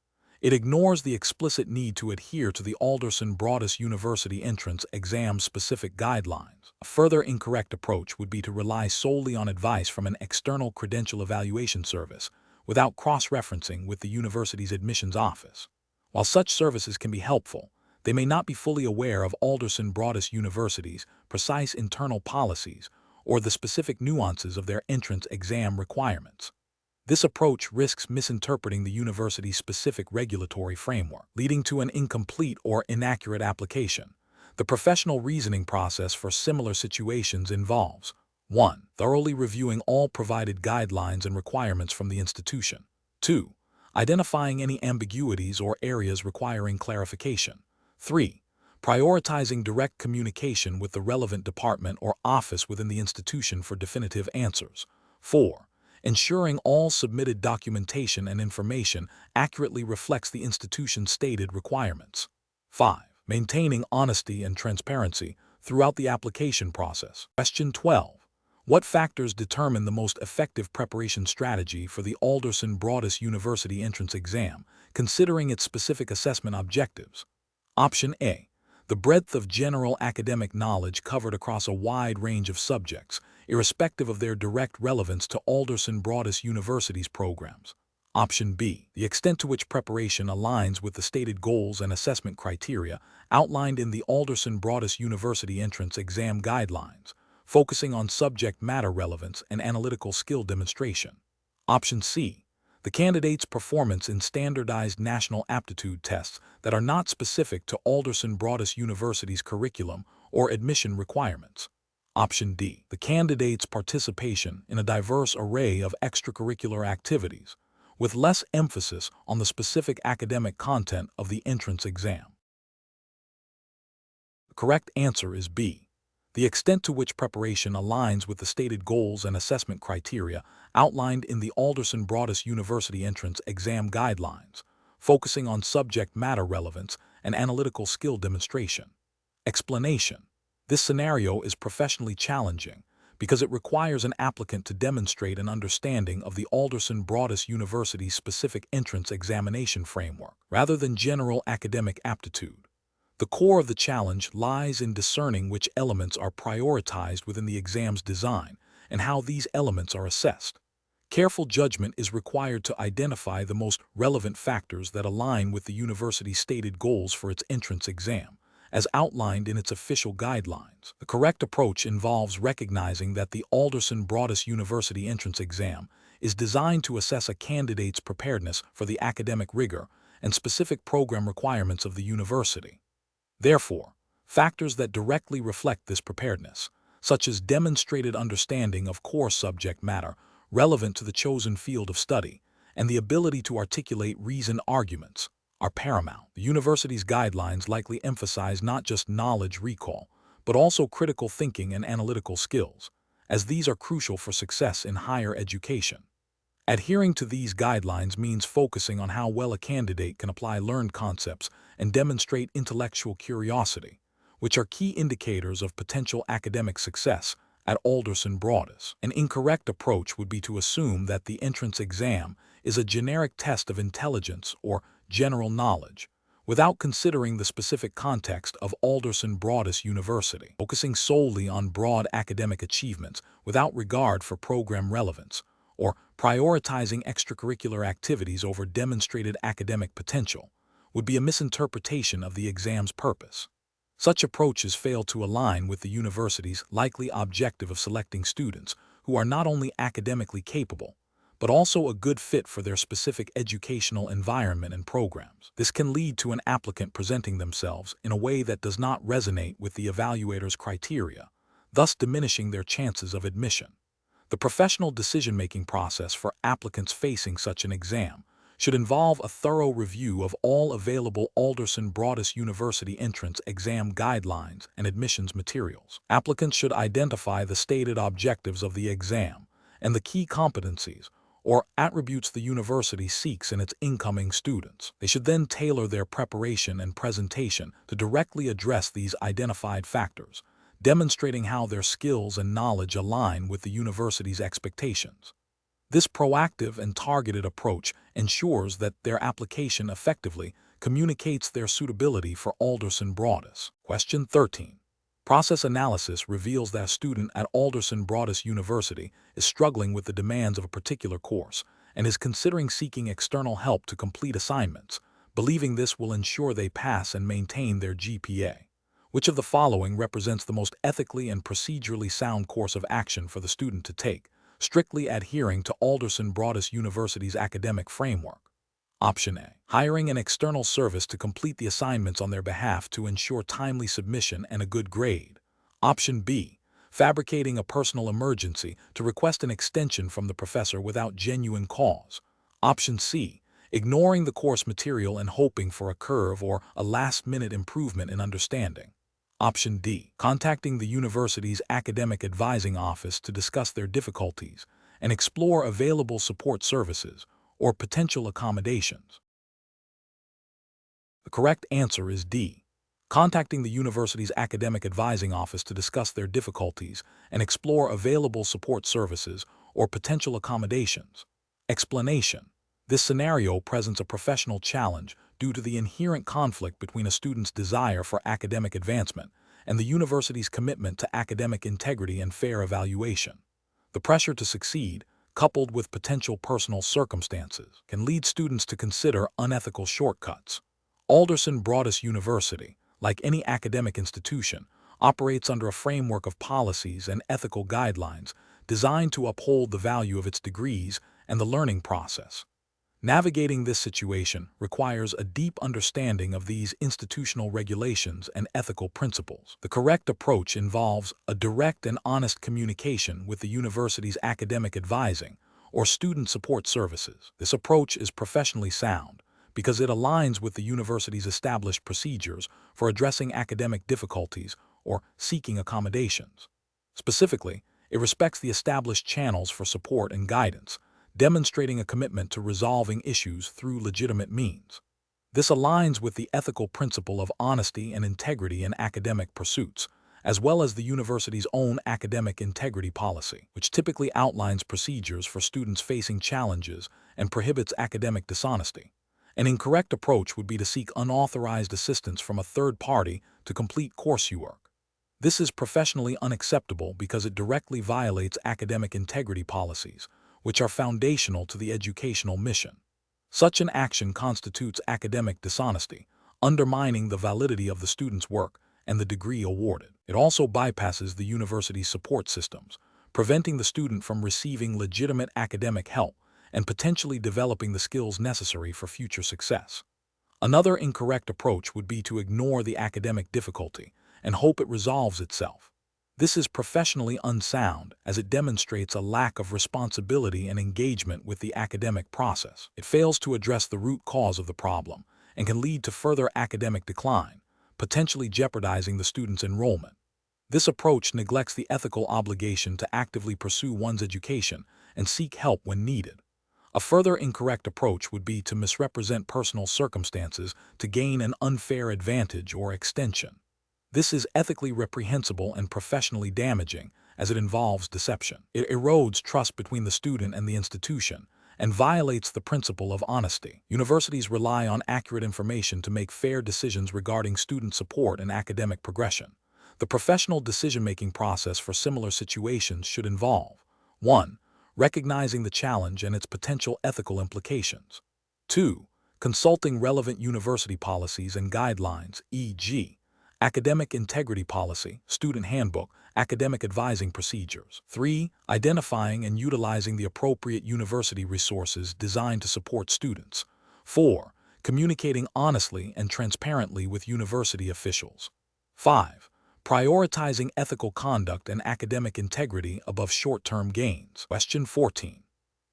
It ignores the explicit need to adhere to the Alderson Broaddus University entrance exam-specific guidelines. A further incorrect approach would be to rely solely on advice from an external credential evaluation service without cross-referencing with the university's admissions office. While such services can be helpful, they may not be fully aware of Alderson Broaddus University's precise internal policies or the specific nuances of their entrance exam requirements. This approach risks misinterpreting the university's specific regulatory framework, leading to an incomplete or inaccurate application. The professional reasoning process for similar situations involves 1. Thoroughly reviewing all provided guidelines and requirements from the institution. 2. Identifying any ambiguities or areas requiring clarification. 3. Prioritizing direct communication with the relevant department or office within the institution for definitive answers. 4. Ensuring all submitted documentation and information accurately reflects the institution's stated requirements. 5. Maintaining honesty and transparency throughout the application process. Question 12. What factors determine the most effective preparation strategy for the Alderson Broaddus University entrance exam, considering its specific assessment objectives? Option A. The breadth of general academic knowledge covered across a wide range of subjects, irrespective of their direct relevance to Alderson Broaddus University's programs. Option B. The extent to which preparation aligns with the stated goals and assessment criteria outlined in the Alderson Broaddus University entrance exam guidelines, focusing on subject matter relevance and analytical skill demonstration. Option C. The candidate's performance in standardized national aptitude tests that are not specific to Alderson Broaddus University's curriculum or admission requirements. Option D. The candidate's participation in a diverse array of extracurricular activities, with less emphasis on the specific academic content of the entrance exam. The correct answer is B. The extent to which preparation aligns with the stated goals and assessment criteria outlined in the Alderson Broaddus University entrance exam guidelines, focusing on subject matter relevance and analytical skill demonstration. Explanation. This scenario is professionally challenging because it requires an applicant to demonstrate an understanding of the Alderson Broaddus University's specific entrance examination framework, rather than general academic aptitude. The core of the challenge lies in discerning which elements are prioritized within the exam's design and how these elements are assessed. Careful judgment is required to identify the most relevant factors that align with the university's stated goals for its entrance exam, as outlined in its official guidelines. The correct approach involves recognizing that the Alderson Broaddus University entrance exam is designed to assess a candidate's preparedness for the academic rigor and specific program requirements of the university. Therefore, factors that directly reflect this preparedness, such as demonstrated understanding of core subject matter relevant to the chosen field of study and the ability to articulate reasoned arguments, are paramount. The university's guidelines likely emphasize not just knowledge recall, but also critical thinking and analytical skills, as these are crucial for success in higher education. Adhering to these guidelines means focusing on how well a candidate can apply learned concepts and demonstrate intellectual curiosity, which are key indicators of potential academic success at Alderson Broaddus. An incorrect approach would be to assume that the entrance exam is a generic test of intelligence or general knowledge, without considering the specific context of Alderson Broaddus University. Focusing solely on broad academic achievements without regard for program relevance, or prioritizing extracurricular activities over demonstrated academic potential, would be a misinterpretation of the exam's purpose. Such approaches fail to align with the university's likely objective of selecting students who are not only academically capable, but also a good fit for their specific educational environment and programs. This can lead to an applicant presenting themselves in a way that does not resonate with the evaluator's criteria, thus diminishing their chances of admission. The professional decision-making process for applicants facing such an exam should involve a thorough review of all available Alderson Broaddus University entrance exam guidelines and admissions materials. Applicants should identify the stated objectives of the exam and the key competencies or attributes the university seeks in its incoming students. They should then tailor their preparation and presentation to directly address these identified factors, demonstrating how their skills and knowledge align with the university's expectations. This proactive and targeted approach ensures that their application effectively communicates their suitability for Alderson Broaddus. Question 13. Process analysis reveals that a student at Alderson Broaddus University is struggling with the demands of a particular course and is considering seeking external help to complete assignments, believing this will ensure they pass and maintain their GPA. Which of the following represents the most ethically and procedurally sound course of action for the student to take, strictly adhering to Alderson Broaddus University's academic framework? Option A. Hiring an external service to complete the assignments on their behalf to ensure timely submission and a good grade. Option B. Fabricating a personal emergency to request an extension from the professor without genuine cause. Option C. Ignoring the course material and hoping for a curve or a last-minute improvement in understanding. Option D. Contacting the university's academic advising office to discuss their difficulties and explore available support services or potential accommodations. The correct answer is D. Contacting the university's academic advising office to discuss their difficulties and explore available support services or potential accommodations. Explanation. This scenario presents a professional challenge due to the inherent conflict between a student's desire for academic advancement and the university's commitment to academic integrity and fair evaluation. The pressure to succeed, coupled with potential personal circumstances, can lead students to consider unethical shortcuts. Alderson Broaddus University, like any academic institution, operates under a framework of policies and ethical guidelines designed to uphold the value of its degrees and the learning process. Navigating this situation requires a deep understanding of these institutional regulations and ethical principles. The correct approach involves a direct and honest communication with the university's academic advising or student support services. This approach is professionally sound because it aligns with the university's established procedures for addressing academic difficulties or seeking accommodations. Specifically, it respects the established channels for support and guidance, demonstrating a commitment to resolving issues through legitimate means. This aligns with the ethical principle of honesty and integrity in academic pursuits, as well as the university's own academic integrity policy, which typically outlines procedures for students facing challenges and prohibits academic dishonesty. An incorrect approach would be to seek unauthorized assistance from a third party to complete coursework. This is professionally unacceptable because it directly violates academic integrity policies, which are foundational to the educational mission. Such an action constitutes academic dishonesty, undermining the validity of the student's work and the degree awarded. It also bypasses the university's support systems, preventing the student from receiving legitimate academic help and potentially developing the skills necessary for future success. Another incorrect approach would be to ignore the academic difficulty and hope it resolves itself. This is professionally unsound as it demonstrates a lack of responsibility and engagement with the academic process. It fails to address the root cause of the problem and can lead to further academic decline, potentially jeopardizing the student's enrollment. This approach neglects the ethical obligation to actively pursue one's education and seek help when needed. A further incorrect approach would be to misrepresent personal circumstances to gain an unfair advantage or extension. This is ethically reprehensible and professionally damaging, as it involves deception. It erodes trust between the student and the institution and violates the principle of honesty. Universities rely on accurate information to make fair decisions regarding student support and academic progression. The professional decision-making process for similar situations should involve 1. Recognizing the challenge and its potential ethical implications. 2. Consulting relevant university policies and guidelines, e.g., academic integrity policy, student handbook, academic advising procedures. 3. Identifying and utilizing the appropriate university resources designed to support students. 4. Communicating honestly and transparently with university officials. 5. Prioritizing ethical conduct and academic integrity above short-term gains. Question 14.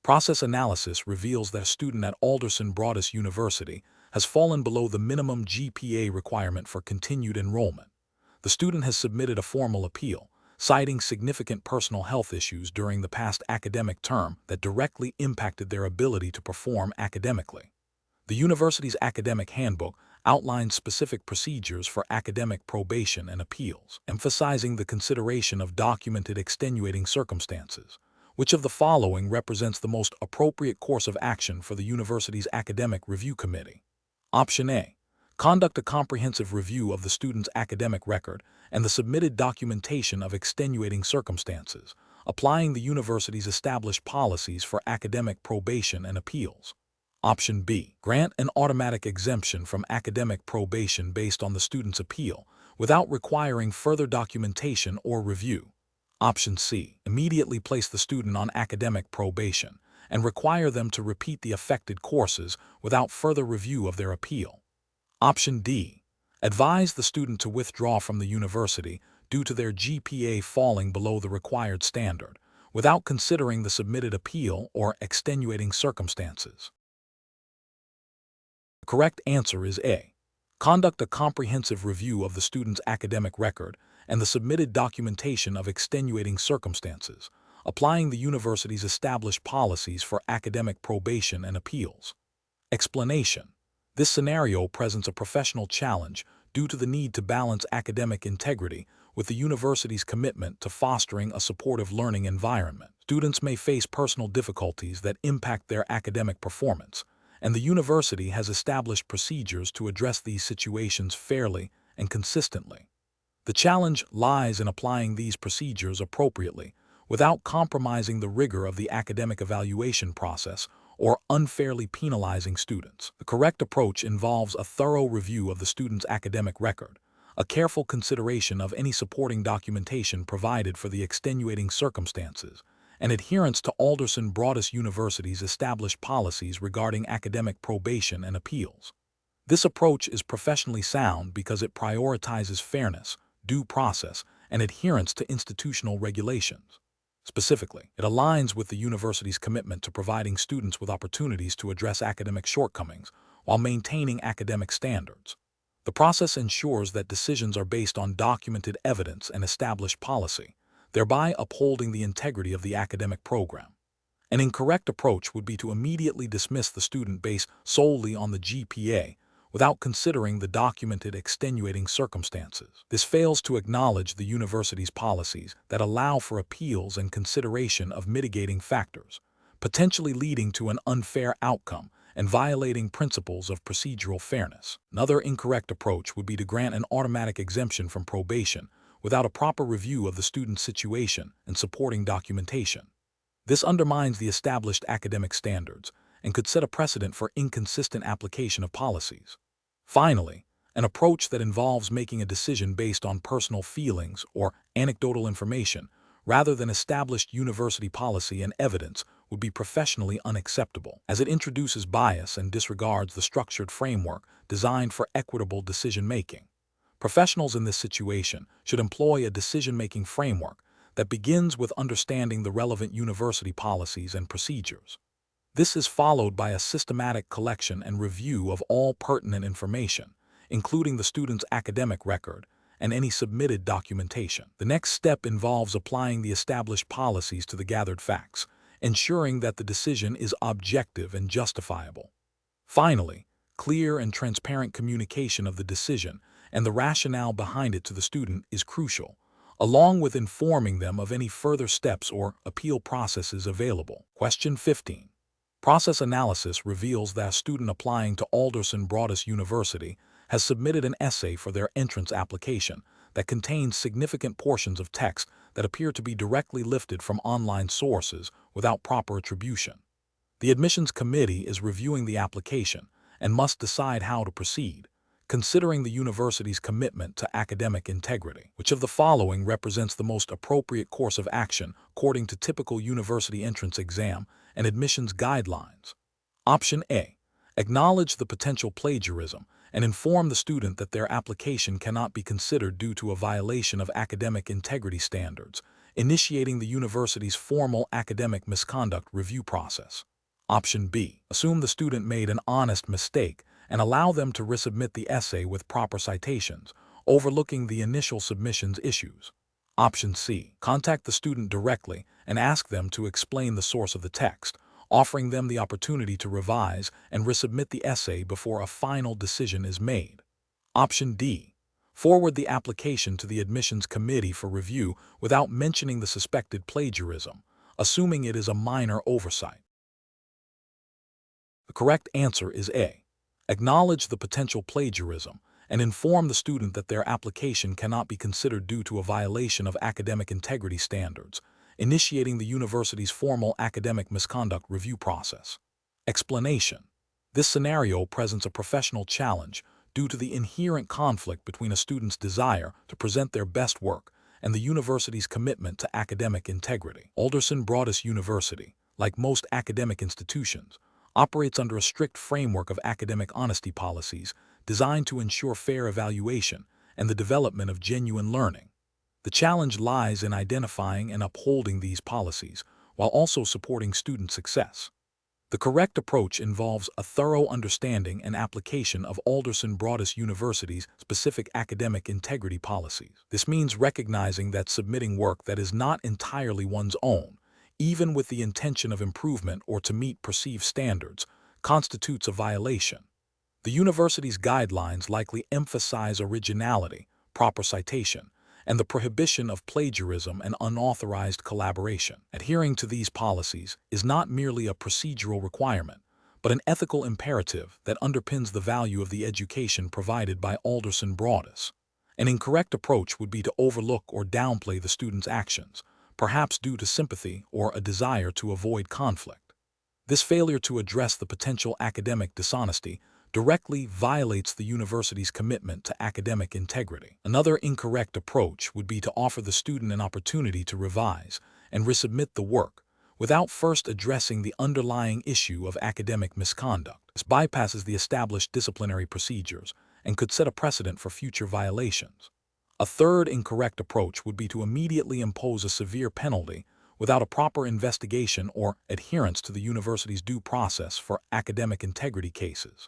Process analysis reveals that a student at Alderson Broaddus University has fallen below the minimum GPA requirement for continued enrollment. The student has submitted a formal appeal, citing significant personal health issues during the past academic term that directly impacted their ability to perform academically. The university's academic handbook outlines specific procedures for academic probation and appeals, emphasizing the consideration of documented extenuating circumstances. Which of the following represents the most appropriate course of action for the university's academic review committee? Option A. Conduct a comprehensive review of the student's academic record and the submitted documentation of extenuating circumstances, applying the university's established policies for academic probation and appeals. Option B. Grant an automatic exemption from academic probation based on the student's appeal, without requiring further documentation or review. Option C. Immediately place the student on academic probation and require them to repeat the affected courses without further review of their appeal. Option D. Advise the student to withdraw from the university due to their GPA falling below the required standard, without considering the submitted appeal or extenuating circumstances. The correct answer is A. Conduct a comprehensive review of the student's academic record and the submitted documentation of extenuating circumstances, applying the university's established policies for academic probation and appeals. Explanation. This scenario presents a professional challenge due to the need to balance academic integrity with the university's commitment to fostering a supportive learning environment. Students may face personal difficulties that impact their academic performance, and the university has established procedures to address these situations fairly and consistently. The challenge lies in applying these procedures appropriately, without compromising the rigor of the academic evaluation process or unfairly penalizing students. The correct approach involves a thorough review of the student's academic record, a careful consideration of any supporting documentation provided for the extenuating circumstances, and adherence to Alderson Broaddus University's established policies regarding academic probation and appeals. This approach is professionally sound because it prioritizes fairness, due process, and adherence to institutional regulations. Specifically, it aligns with the university's commitment to providing students with opportunities to address academic shortcomings while maintaining academic standards. The process ensures that decisions are based on documented evidence and established policy, thereby upholding the integrity of the academic program. An incorrect approach would be to immediately dismiss the student based solely on the GPA, without considering the documented extenuating circumstances. This fails to acknowledge the university's policies that allow for appeals and consideration of mitigating factors, potentially leading to an unfair outcome and violating principles of procedural fairness. Another incorrect approach would be to grant an automatic exemption from probation without a proper review of the student's situation and supporting documentation. This undermines the established academic standards and could set a precedent for inconsistent application of policies. Finally, an approach that involves making a decision based on personal feelings or anecdotal information rather than established university policy and evidence would be professionally unacceptable, as it introduces bias and disregards the structured framework designed for equitable decision-making. Professionals in this situation should employ a decision-making framework that begins with understanding the relevant university policies and procedures. This is followed by a systematic collection and review of all pertinent information, including the student's academic record, and any submitted documentation. The next step involves applying the established policies to the gathered facts, ensuring that the decision is objective and justifiable. Finally, clear and transparent communication of the decision and the rationale behind it to the student is crucial, along with informing them of any further steps or appeal processes available. Question 15. Process analysis reveals that a student applying to Alderson Broaddus University has submitted an essay for their entrance application that contains significant portions of text that appear to be directly lifted from online sources without proper attribution. The admissions committee is reviewing the application and must decide how to proceed, considering the university's commitment to academic integrity. Which of the following represents the most appropriate course of action according to typical university entrance exam and admissions guidelines? Option A. Acknowledge the potential plagiarism and inform the student that their application cannot be considered due to a violation of academic integrity standards, initiating the university's formal academic misconduct review process. Option B. Assume the student made an honest mistake and allow them to resubmit the essay with proper citations, overlooking the initial submission's issues. Option C. Contact the student directly and ask them to explain the source of the text, offering them the opportunity to revise and resubmit the essay before a final decision is made. Option D. Forward the application to the admissions committee for review without mentioning the suspected plagiarism, assuming it is a minor oversight. The correct answer is A. Acknowledge the potential plagiarism and inform the student that their application cannot be considered due to a violation of academic integrity standards, initiating the university's formal academic misconduct review process. Explanation. This scenario presents a professional challenge due to the inherent conflict between a student's desire to present their best work and the university's commitment to academic integrity. Alderson Broaddus University, like most academic institutions, operates under a strict framework of academic honesty policies designed to ensure fair evaluation and the development of genuine learning. The challenge lies in identifying and upholding these policies while also supporting student success. The correct approach involves a thorough understanding and application of Alderson Broaddus University's specific academic integrity policies. This means recognizing that submitting work that is not entirely one's own, even with the intention of improvement or to meet perceived standards, constitutes a violation. The university's guidelines likely emphasize originality, proper citation, and the prohibition of plagiarism and unauthorized collaboration. Adhering to these policies is not merely a procedural requirement, but an ethical imperative that underpins the value of the education provided by Alderson Broaddus. An incorrect approach would be to overlook or downplay the student's actions, perhaps due to sympathy or a desire to avoid conflict. This failure to address the potential academic dishonesty directly violates the university's commitment to academic integrity. Another incorrect approach would be to offer the student an opportunity to revise and resubmit the work without first addressing the underlying issue of academic misconduct. This bypasses the established disciplinary procedures and could set a precedent for future violations. A third incorrect approach would be to immediately impose a severe penalty without a proper investigation or adherence to the university's due process for academic integrity cases.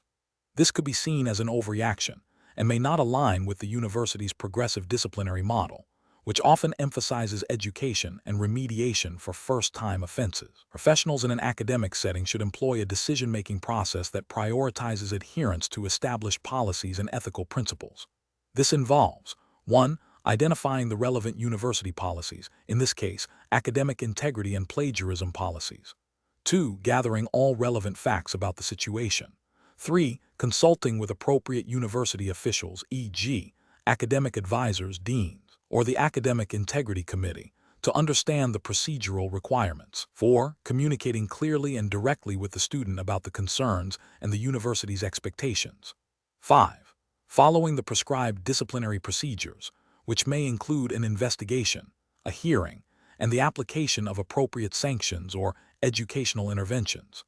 This could be seen as an overreaction and may not align with the university's progressive disciplinary model, which often emphasizes education and remediation for first-time offenses. Professionals in an academic setting should employ a decision-making process that prioritizes adherence to established policies and ethical principles. This involves 1. Identifying the relevant university policies, in this case, academic integrity and plagiarism policies. 2. Gathering all relevant facts about the situation. 3. Consulting with appropriate university officials, e.g., academic advisors, deans, or the Academic Integrity Committee, to understand the procedural requirements. 4. Communicating clearly and directly with the student about the concerns and the university's expectations. 5. Following the prescribed disciplinary procedures, which may include an investigation, a hearing, and the application of appropriate sanctions or educational interventions.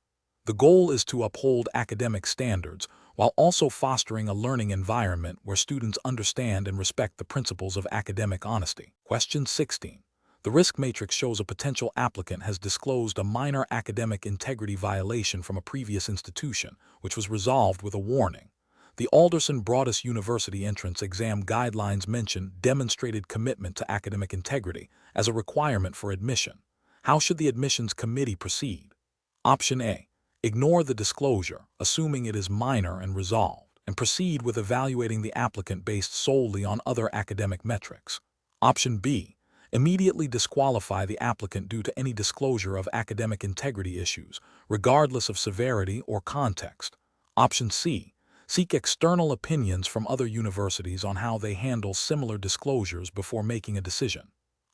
The goal is to uphold academic standards while also fostering a learning environment where students understand and respect the principles of academic honesty. Question 16. The risk matrix shows a potential applicant has disclosed a minor academic integrity violation from a previous institution, which was resolved with a warning. The Alderson-Broaddus University entrance exam guidelines mention demonstrated commitment to academic integrity as a requirement for admission. How should the admissions committee proceed? Option A. Ignore the disclosure, assuming it is minor and resolved, and proceed with evaluating the applicant based solely on other academic metrics. Option B. Immediately disqualify the applicant due to any disclosure of academic integrity issues, regardless of severity or context. Option C. Seek external opinions from other universities on how they handle similar disclosures before making a decision.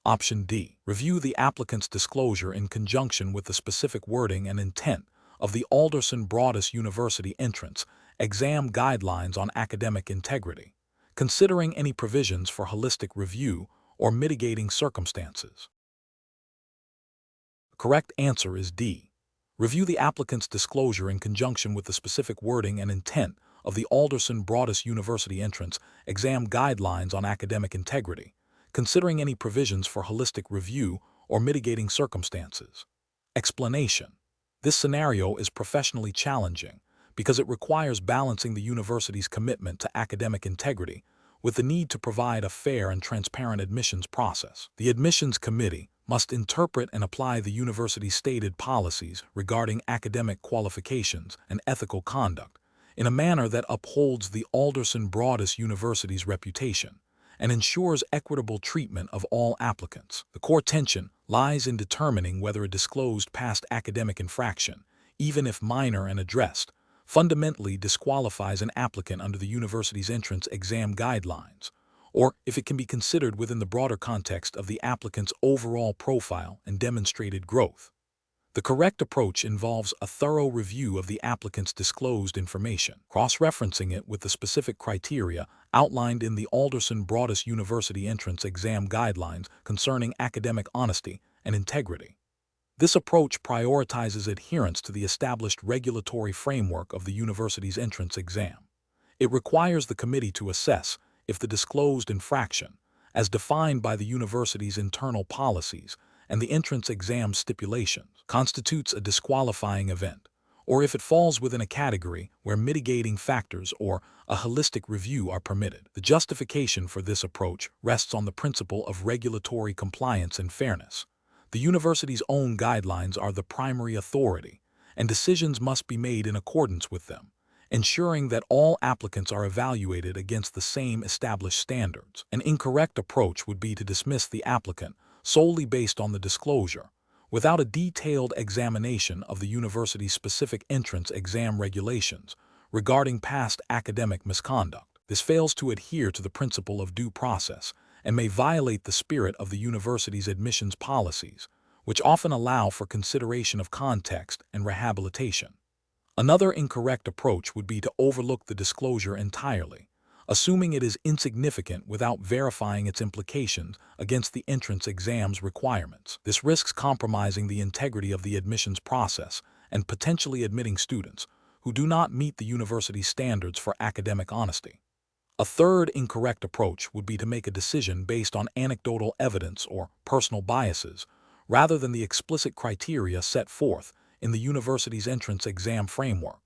Option D. Review the applicant's disclosure in conjunction with the specific wording and intent of the Alderson-Broaddus University entrance exam guidelines on academic integrity, considering any provisions for holistic review or mitigating circumstances. The correct answer is D. Review the applicant's disclosure in conjunction with the specific wording and intent of the Alderson-Broaddus University entrance exam guidelines on academic integrity, considering any provisions for holistic review or mitigating circumstances. Explanation. This scenario is professionally challenging because it requires balancing the university's commitment to academic integrity with the need to provide a fair and transparent admissions process. The admissions committee must interpret and apply the university's stated policies regarding academic qualifications and ethical conduct in a manner that upholds the Alderson-Broaddus University's reputation and ensures equitable treatment of all applicants. The core tension lies in determining whether a disclosed past academic infraction, even if minor and addressed, fundamentally disqualifies an applicant under the university's entrance exam guidelines, or if it can be considered within the broader context of the applicant's overall profile and demonstrated growth. The correct approach involves a thorough review of the applicant's disclosed information, cross-referencing it with the specific criteria outlined in the Alderson-Broaddus University entrance exam guidelines concerning academic honesty and integrity. This approach prioritizes adherence to the established regulatory framework of the university's entrance exam. It requires the committee to assess if the disclosed infraction, as defined by the university's internal policies and the entrance exam stipulations, constitutes a disqualifying event, or if it falls within a category where mitigating factors or a holistic review are permitted. The justification for this approach rests on the principle of regulatory compliance and fairness. The university's own guidelines are the primary authority, and decisions must be made in accordance with them, ensuring that all applicants are evaluated against the same established standards. An incorrect approach would be to dismiss the applicant solely based on the disclosure, without a detailed examination of the university's specific entrance exam regulations regarding past academic misconduct. This fails to adhere to the principle of due process and may violate the spirit of the university's admissions policies, which often allow for consideration of context and rehabilitation. Another incorrect approach would be to overlook the disclosure entirely, assuming it is insignificant without verifying its implications against the entrance exam's requirements. This risks compromising the integrity of the admissions process and potentially admitting students who do not meet the university's standards for academic honesty. A third incorrect approach would be to make a decision based on anecdotal evidence or personal biases, rather than the explicit criteria set forth in the university's entrance exam framework,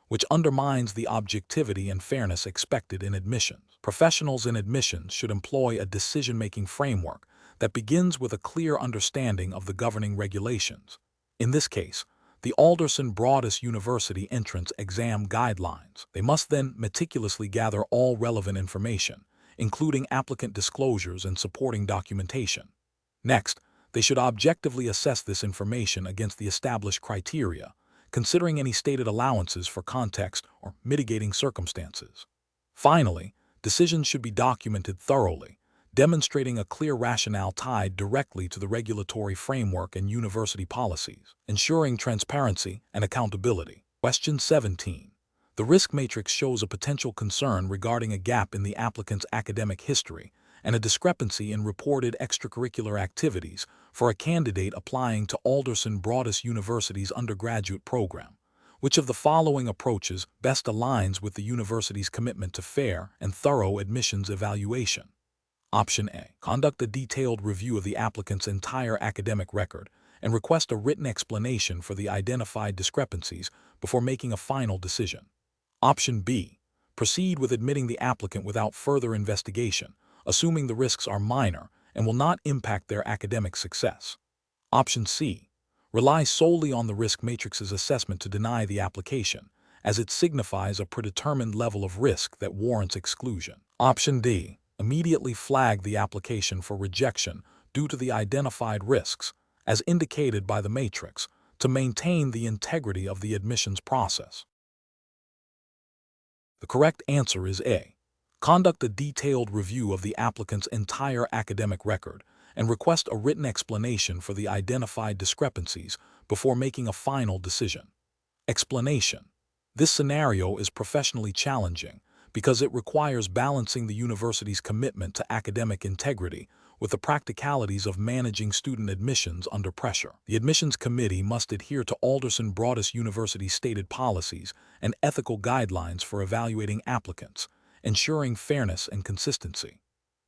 which undermines the objectivity and fairness expected in admissions. Professionals in admissions should employ a decision-making framework that begins with a clear understanding of the governing regulations. In this case, the Alderson-Broaddus University entrance exam guidelines. They must then meticulously gather all relevant information, including applicant disclosures and supporting documentation. Next, they should objectively assess this information against the established criteria, considering any stated allowances for context or mitigating circumstances. Finally, decisions should be documented thoroughly, demonstrating a clear rationale tied directly to the regulatory framework and university policies, ensuring transparency and accountability. Question 17. The risk matrix shows a potential concern regarding a gap in the applicant's academic history and a discrepancy in reported extracurricular activities for a candidate applying to Alderson-Broaddus University's undergraduate program. Which of the following approaches best aligns with the university's commitment to fair and thorough admissions evaluation? Option A. Conduct a detailed review of the applicant's entire academic record and request a written explanation for the identified discrepancies before making a final decision. Option B. Proceed with admitting the applicant without further investigation, assuming the risks are minor and will not impact their academic success. Option C. Rely solely on the risk matrix's assessment to deny the application, as it signifies a predetermined level of risk that warrants exclusion. Option D. Immediately flag the application for rejection due to the identified risks, as indicated by the matrix, to maintain the integrity of the admissions process. The correct answer is A. Conduct a detailed review of the applicant's entire academic record and request a written explanation for the identified discrepancies before making a final decision. Explanation. This scenario is professionally challenging because it requires balancing the university's commitment to academic integrity with the practicalities of managing student admissions under pressure. The admissions committee must adhere to Alderson Broaddus University's stated policies and ethical guidelines for evaluating applicants, ensuring fairness and consistency.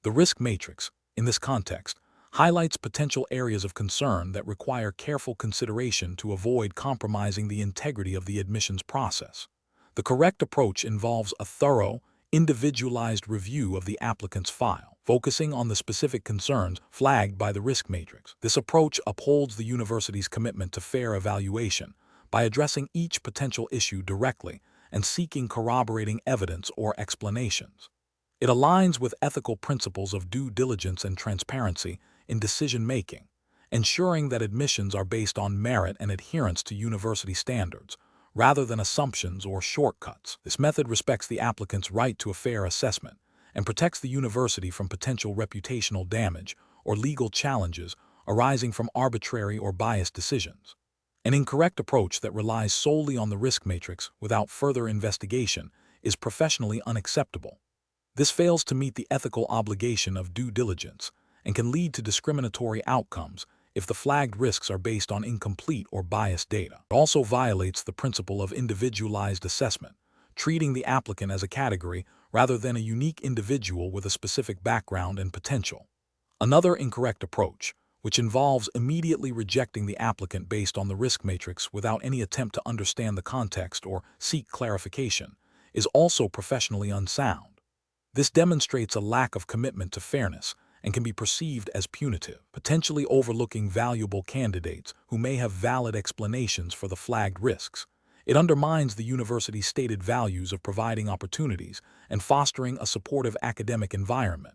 The risk matrix, in this context, highlights potential areas of concern that require careful consideration to avoid compromising the integrity of the admissions process. The correct approach involves a thorough, individualized review of the applicant's file, focusing on the specific concerns flagged by the risk matrix. This approach upholds the university's commitment to fair evaluation by addressing each potential issue directly and seeking corroborating evidence or explanations. It aligns with ethical principles of due diligence and transparency in decision-making, ensuring that admissions are based on merit and adherence to university standards, rather than assumptions or shortcuts. This method respects the applicant's right to a fair assessment and protects the university from potential reputational damage or legal challenges arising from arbitrary or biased decisions. An incorrect approach that relies solely on the risk matrix without further investigation is professionally unacceptable. This fails to meet the ethical obligation of due diligence and can lead to discriminatory outcomes if the flagged risks are based on incomplete or biased data. It also violates the principle of individualized assessment, treating the applicant as a category rather than a unique individual with a specific background and potential. Another incorrect approach, which involves immediately rejecting the applicant based on the risk matrix without any attempt to understand the context or seek clarification, is also professionally unsound. This demonstrates a lack of commitment to fairness and can be perceived as punitive, potentially overlooking valuable candidates who may have valid explanations for the flagged risks. It undermines the university's stated values of providing opportunities and fostering a supportive academic environment.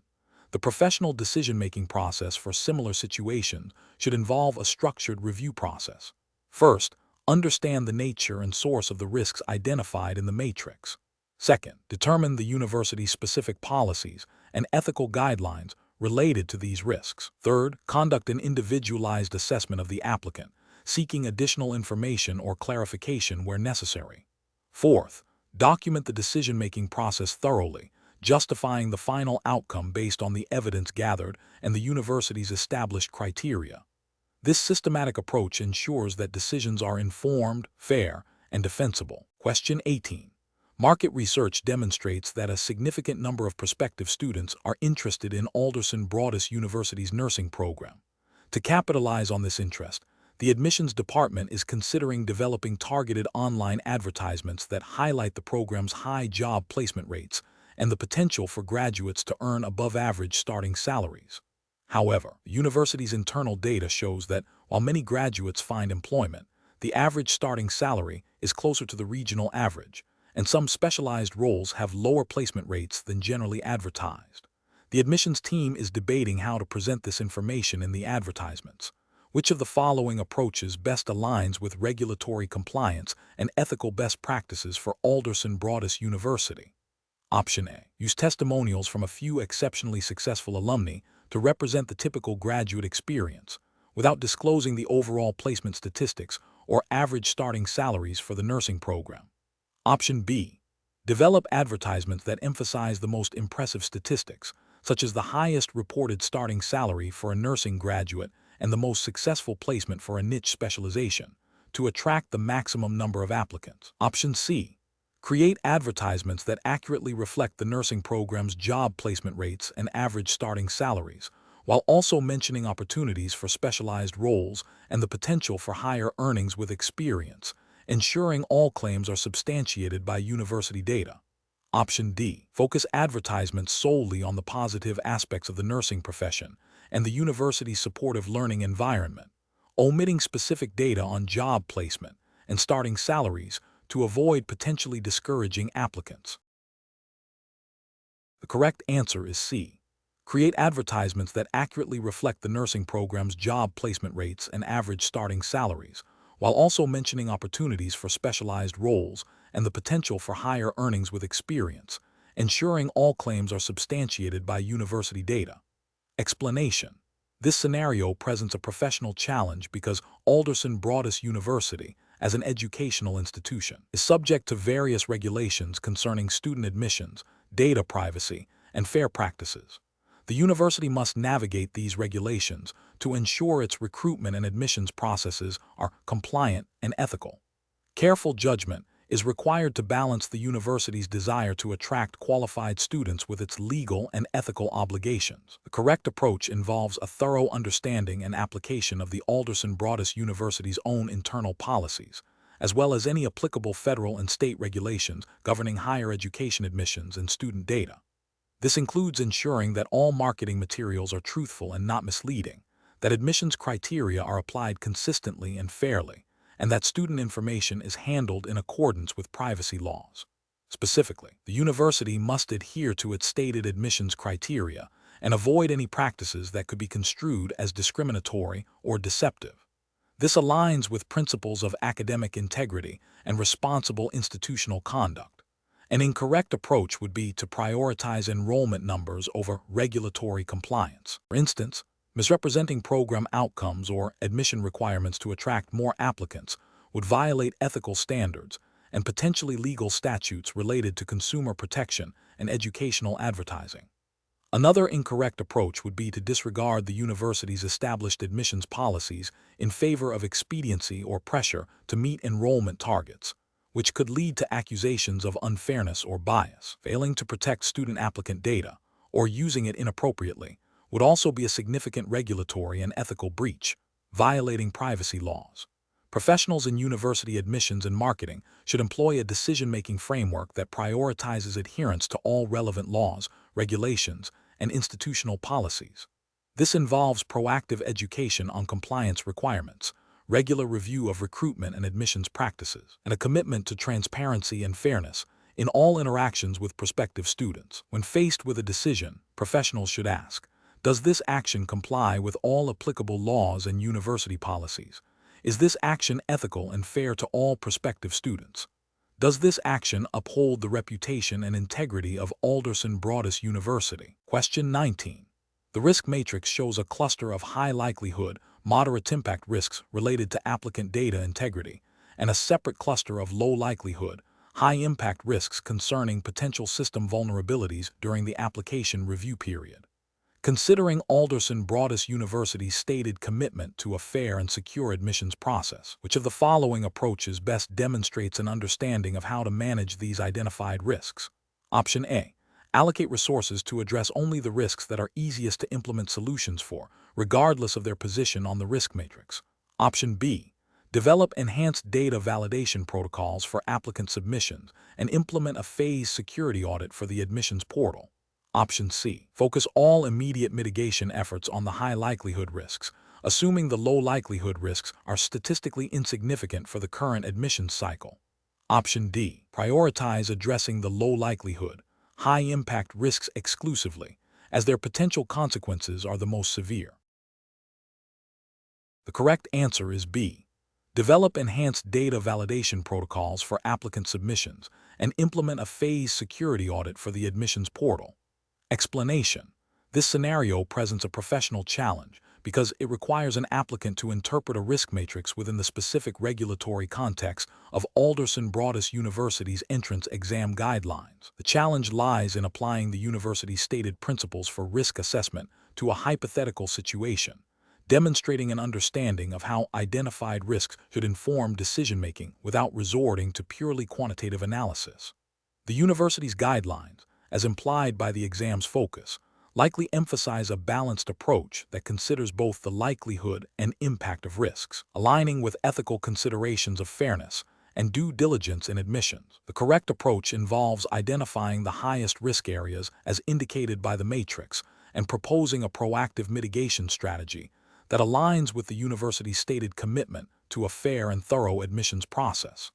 The professional decision-making process for similar situations should involve a structured review process. First, understand the nature and source of the risks identified in the matrix. Second, determine the university's specific policies and ethical guidelines related to these risks. Third, conduct an individualized assessment of the applicant, seeking additional information or clarification where necessary. Fourth, document the decision-making process thoroughly, justifying the final outcome based on the evidence gathered and the university's established criteria. This systematic approach ensures that decisions are informed, fair, and defensible. Question 18. Market research demonstrates that a significant number of prospective students are interested in Alderson Broaddus University's nursing program. To capitalize on this interest, the admissions department is considering developing targeted online advertisements that highlight the program's high job placement rates and the potential for graduates to earn above-average starting salaries. However, the university's internal data shows that while many graduates find employment, the average starting salary is closer to the regional average, and some specialized roles have lower placement rates than generally advertised. The admissions team is debating how to present this information in the advertisements. Which of the following approaches best aligns with regulatory compliance and ethical best practices for Alderson Broaddus University? Option A. Use testimonials from a few exceptionally successful alumni to represent the typical graduate experience, without disclosing the overall placement statistics or average starting salaries for the nursing program. Option B. Develop advertisements that emphasize the most impressive statistics, such as the highest reported starting salary for a nursing graduate and the most successful placement for a niche specialization, to attract the maximum number of applicants. Option C. Create advertisements that accurately reflect the nursing program's job placement rates and average starting salaries, while also mentioning opportunities for specialized roles and the potential for higher earnings with experience, ensuring all claims are substantiated by university data. Option D. Focus advertisements solely on the positive aspects of the nursing profession and the university's supportive learning environment, omitting specific data on job placement and starting salaries to avoid potentially discouraging applicants. The correct answer is C. Create advertisements that accurately reflect the nursing program's job placement rates and average starting salaries, while also mentioning opportunities for specialized roles and the potential for higher earnings with experience, ensuring all claims are substantiated by university data. Explanation. This scenario presents a professional challenge because Broaddus University, as an educational institution, is subject to various regulations concerning student admissions, data privacy, and fair practices. The university must navigate these regulations to ensure its recruitment and admissions processes are compliant and ethical. Careful judgment is required to balance the university's desire to attract qualified students with its legal and ethical obligations. The correct approach involves a thorough understanding and application of the Broaddus University's own internal policies, as well as any applicable federal and state regulations governing higher education admissions and student data. This includes ensuring that all marketing materials are truthful and not misleading, that admissions criteria are applied consistently and fairly, and that student information is handled in accordance with privacy laws. Specifically, the university must adhere to its stated admissions criteria and avoid any practices that could be construed as discriminatory or deceptive. This aligns with principles of academic integrity and responsible institutional conduct. An incorrect approach would be to prioritize enrollment numbers over regulatory compliance. For instance, misrepresenting program outcomes or admission requirements to attract more applicants would violate ethical standards and potentially legal statutes related to consumer protection and educational advertising. Another incorrect approach would be to disregard the university's established admissions policies in favor of expediency or pressure to meet enrollment targets, which could lead to accusations of unfairness or bias. Failing to protect student applicant data or using it inappropriately would also be a significant regulatory and ethical breach, violating privacy laws. Professionals in university admissions and marketing should employ a decision-making framework that prioritizes adherence to all relevant laws, regulations, and institutional policies. This involves proactive education on compliance requirements, regular review of recruitment and admissions practices, and a commitment to transparency and fairness in all interactions with prospective students. When faced with a decision, professionals should ask, does this action comply with all applicable laws and university policies? Is this action ethical and fair to all prospective students? Does this action uphold the reputation and integrity of Broaddus University? Question 19. The risk matrix shows a cluster of high likelihood, moderate impact risks related to applicant data integrity, and a separate cluster of low likelihood, high impact risks concerning potential system vulnerabilities during the application review period. Considering Broaddus University's stated commitment to a fair and secure admissions process, which of the following approaches best demonstrates an understanding of how to manage these identified risks? Option A. Allocate resources to address only the risks that are easiest to implement solutions for, regardless of their position on the risk matrix. Option B. Develop enhanced data validation protocols for applicant submissions and implement a phased security audit for the admissions portal. Option C. Focus all immediate mitigation efforts on the high likelihood risks, assuming the low likelihood risks are statistically insignificant for the current admissions cycle. Option D. Prioritize addressing the low likelihood, high impact risks exclusively, as their potential consequences are the most severe. The correct answer is B. Develop enhanced data validation protocols for applicant submissions and implement a phased security audit for the admissions portal. Explanation. This scenario presents a professional challenge because it requires an applicant to interpret a risk matrix within the specific regulatory context of Broaddus University's entrance exam guidelines. The challenge lies in applying the university's stated principles for risk assessment to a hypothetical situation, demonstrating an understanding of how identified risks should inform decision-making without resorting to purely quantitative analysis. The university's guidelines, as implied by the exam's focus, likely emphasize a balanced approach that considers both the likelihood and impact of risks, aligning with ethical considerations of fairness and due diligence in admissions. The correct approach involves identifying the highest risk areas as indicated by the matrix and proposing a proactive mitigation strategy that aligns with the university's stated commitment to a fair and thorough admissions process.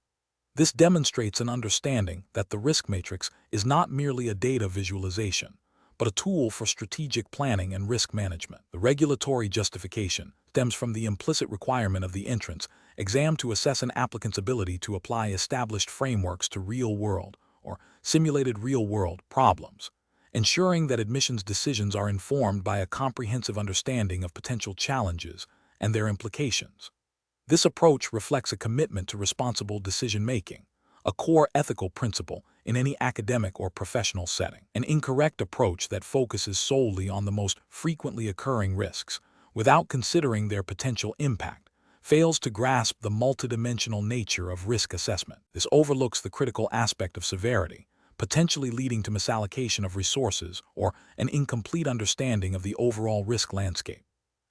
This demonstrates an understanding that the risk matrix is not merely a data visualization, but a tool for strategic planning and risk management. The regulatory justification stems from the implicit requirement of the entrance exam to assess an applicant's ability to apply established frameworks to real-world or simulated real-world problems, ensuring that admissions decisions are informed by a comprehensive understanding of potential challenges and their implications. This approach reflects a commitment to responsible decision-making, a core ethical principle in any academic or professional setting. An incorrect approach that focuses solely on the most frequently occurring risks, without considering their potential impact, fails to grasp the multidimensional nature of risk assessment. This overlooks the critical aspect of severity, potentially leading to misallocation of resources or an incomplete understanding of the overall risk landscape.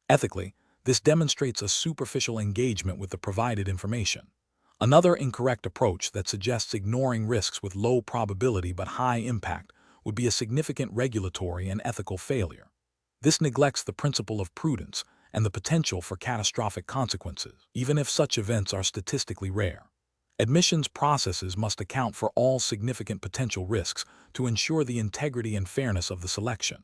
Ethically, this demonstrates a superficial engagement with the provided information. Another incorrect approach that suggests ignoring risks with low probability but high impact would be a significant regulatory and ethical failure. This neglects the principle of prudence and the potential for catastrophic consequences, even if such events are statistically rare. Admissions processes must account for all significant potential risks to ensure the integrity and fairness of the selection.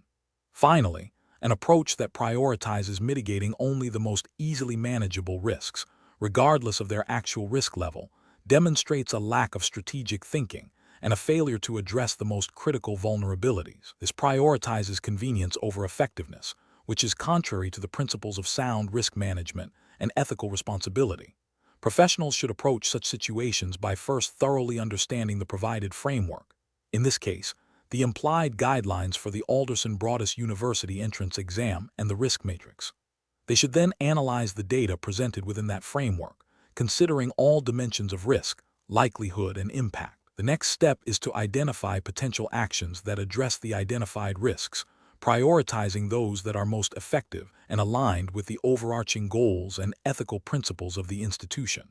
Finally, an approach that prioritizes mitigating only the most easily manageable risks, regardless of their actual risk level, demonstrates a lack of strategic thinking and a failure to address the most critical vulnerabilities. This prioritizes convenience over effectiveness, which is contrary to the principles of sound risk management and ethical responsibility. Professionals should approach such situations by first thoroughly understanding the provided framework. In this case, the implied guidelines for the Alderson Broaddus University entrance exam and the risk matrix. They should then analyze the data presented within that framework, considering all dimensions of risk, likelihood, and impact. The next step is to identify potential actions that address the identified risks, prioritizing those that are most effective and aligned with the overarching goals and ethical principles of the institution.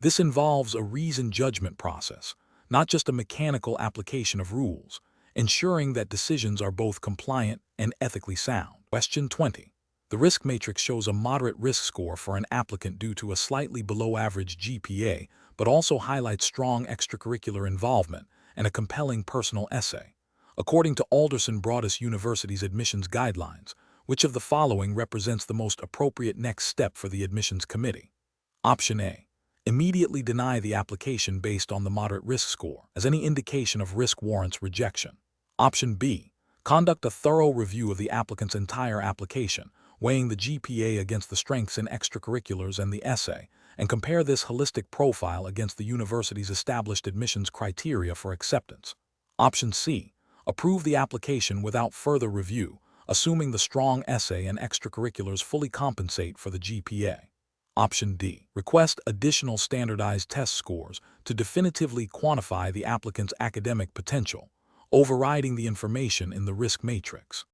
This involves a reasoned judgment process, not just a mechanical application of rules, ensuring that decisions are both compliant and ethically sound. Question 20. The risk matrix shows a moderate risk score for an applicant due to a slightly below-average GPA, but also highlights strong extracurricular involvement and a compelling personal essay. According to Alderson Broaddus University's admissions guidelines, which of the following represents the most appropriate next step for the admissions committee? Option A. Immediately deny the application based on the moderate risk score, as any indication of risk warrants rejection. Option B. Conduct a thorough review of the applicant's entire application, weighing the GPA against the strengths in extracurriculars and the essay, and compare this holistic profile against the university's established admissions criteria for acceptance. Option C. Approve the application without further review, assuming the strong essay and extracurriculars fully compensate for the GPA. Option D. Request additional standardized test scores to definitively quantify the applicant's academic potential, overriding the information in the risk matrix.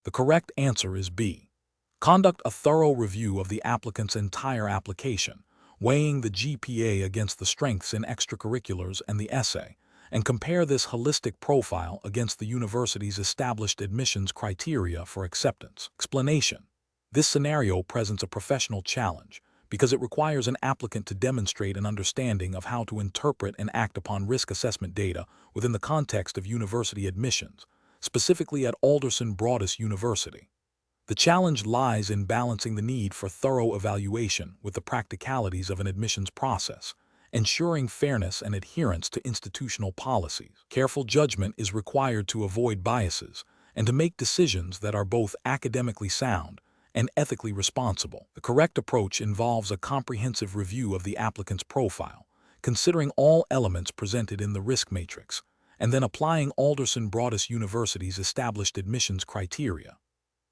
The correct answer is B. Conduct a thorough review of the applicant's entire application, weighing the GPA against the strengths in extracurriculars and the essay, and compare this holistic profile against the university's established admissions criteria for acceptance. Explanation. This scenario presents a professional challenge because it requires an applicant to demonstrate an understanding of how to interpret and act upon risk assessment data within the context of university admissions, specifically at Alderson Broaddus University. The challenge lies in balancing the need for thorough evaluation with the practicalities of an admissions process, ensuring fairness and adherence to institutional policies. Careful judgment is required to avoid biases and to make decisions that are both academically sound and ethically responsible. The correct approach involves a comprehensive review of the applicant's profile, considering all elements presented in the risk matrix, and then applying Alderson Broaddus University's established admissions criteria.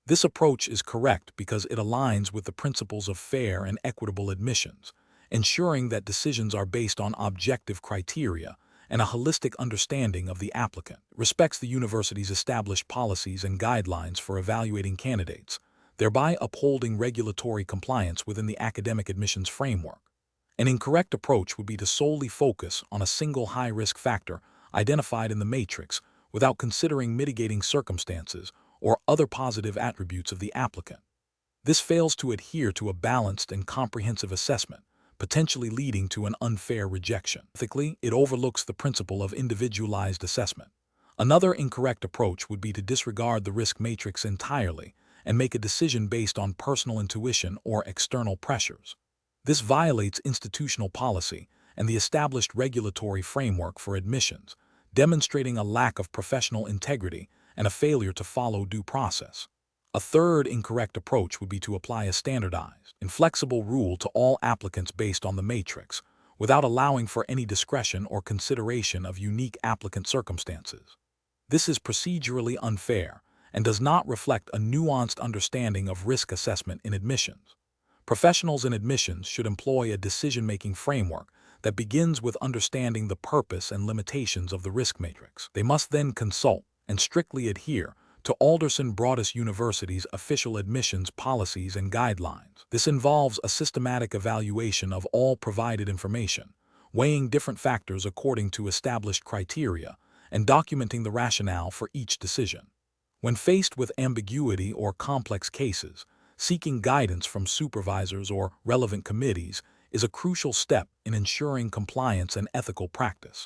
This approach is correct because it aligns with the principles of fair and equitable admissions, ensuring that decisions are based on objective criteria and a holistic understanding of the applicant. It respects the university's established policies and guidelines for evaluating candidates, thereby upholding regulatory compliance within the academic admissions framework. An incorrect approach would be to solely focus on a single high-risk factor identified in the matrix without considering mitigating circumstances or other positive attributes of the applicant. This fails to adhere to a balanced and comprehensive assessment, potentially leading to an unfair rejection. Ethically, it overlooks the principle of individualized assessment. Another incorrect approach would be to disregard the risk matrix entirely and make a decision based on personal intuition or external pressures. This violates institutional policy and the established regulatory framework for admissions, demonstrating a lack of professional integrity and a failure to follow due process. A third incorrect approach would be to apply a standardized, inflexible rule to all applicants based on the matrix, without allowing for any discretion or consideration of unique applicant circumstances. This is procedurally unfair and does not reflect a nuanced understanding of risk assessment in admissions. Professionals in admissions should employ a decision-making framework that begins with understanding the purpose and limitations of the risk matrix. They must then consult and strictly adhere to Alderson Broaddus University's official admissions policies and guidelines. This involves a systematic evaluation of all provided information, weighing different factors according to established criteria, and documenting the rationale for each decision. When faced with ambiguity or complex cases, seeking guidance from supervisors or relevant committees is a crucial step in ensuring compliance and ethical practice.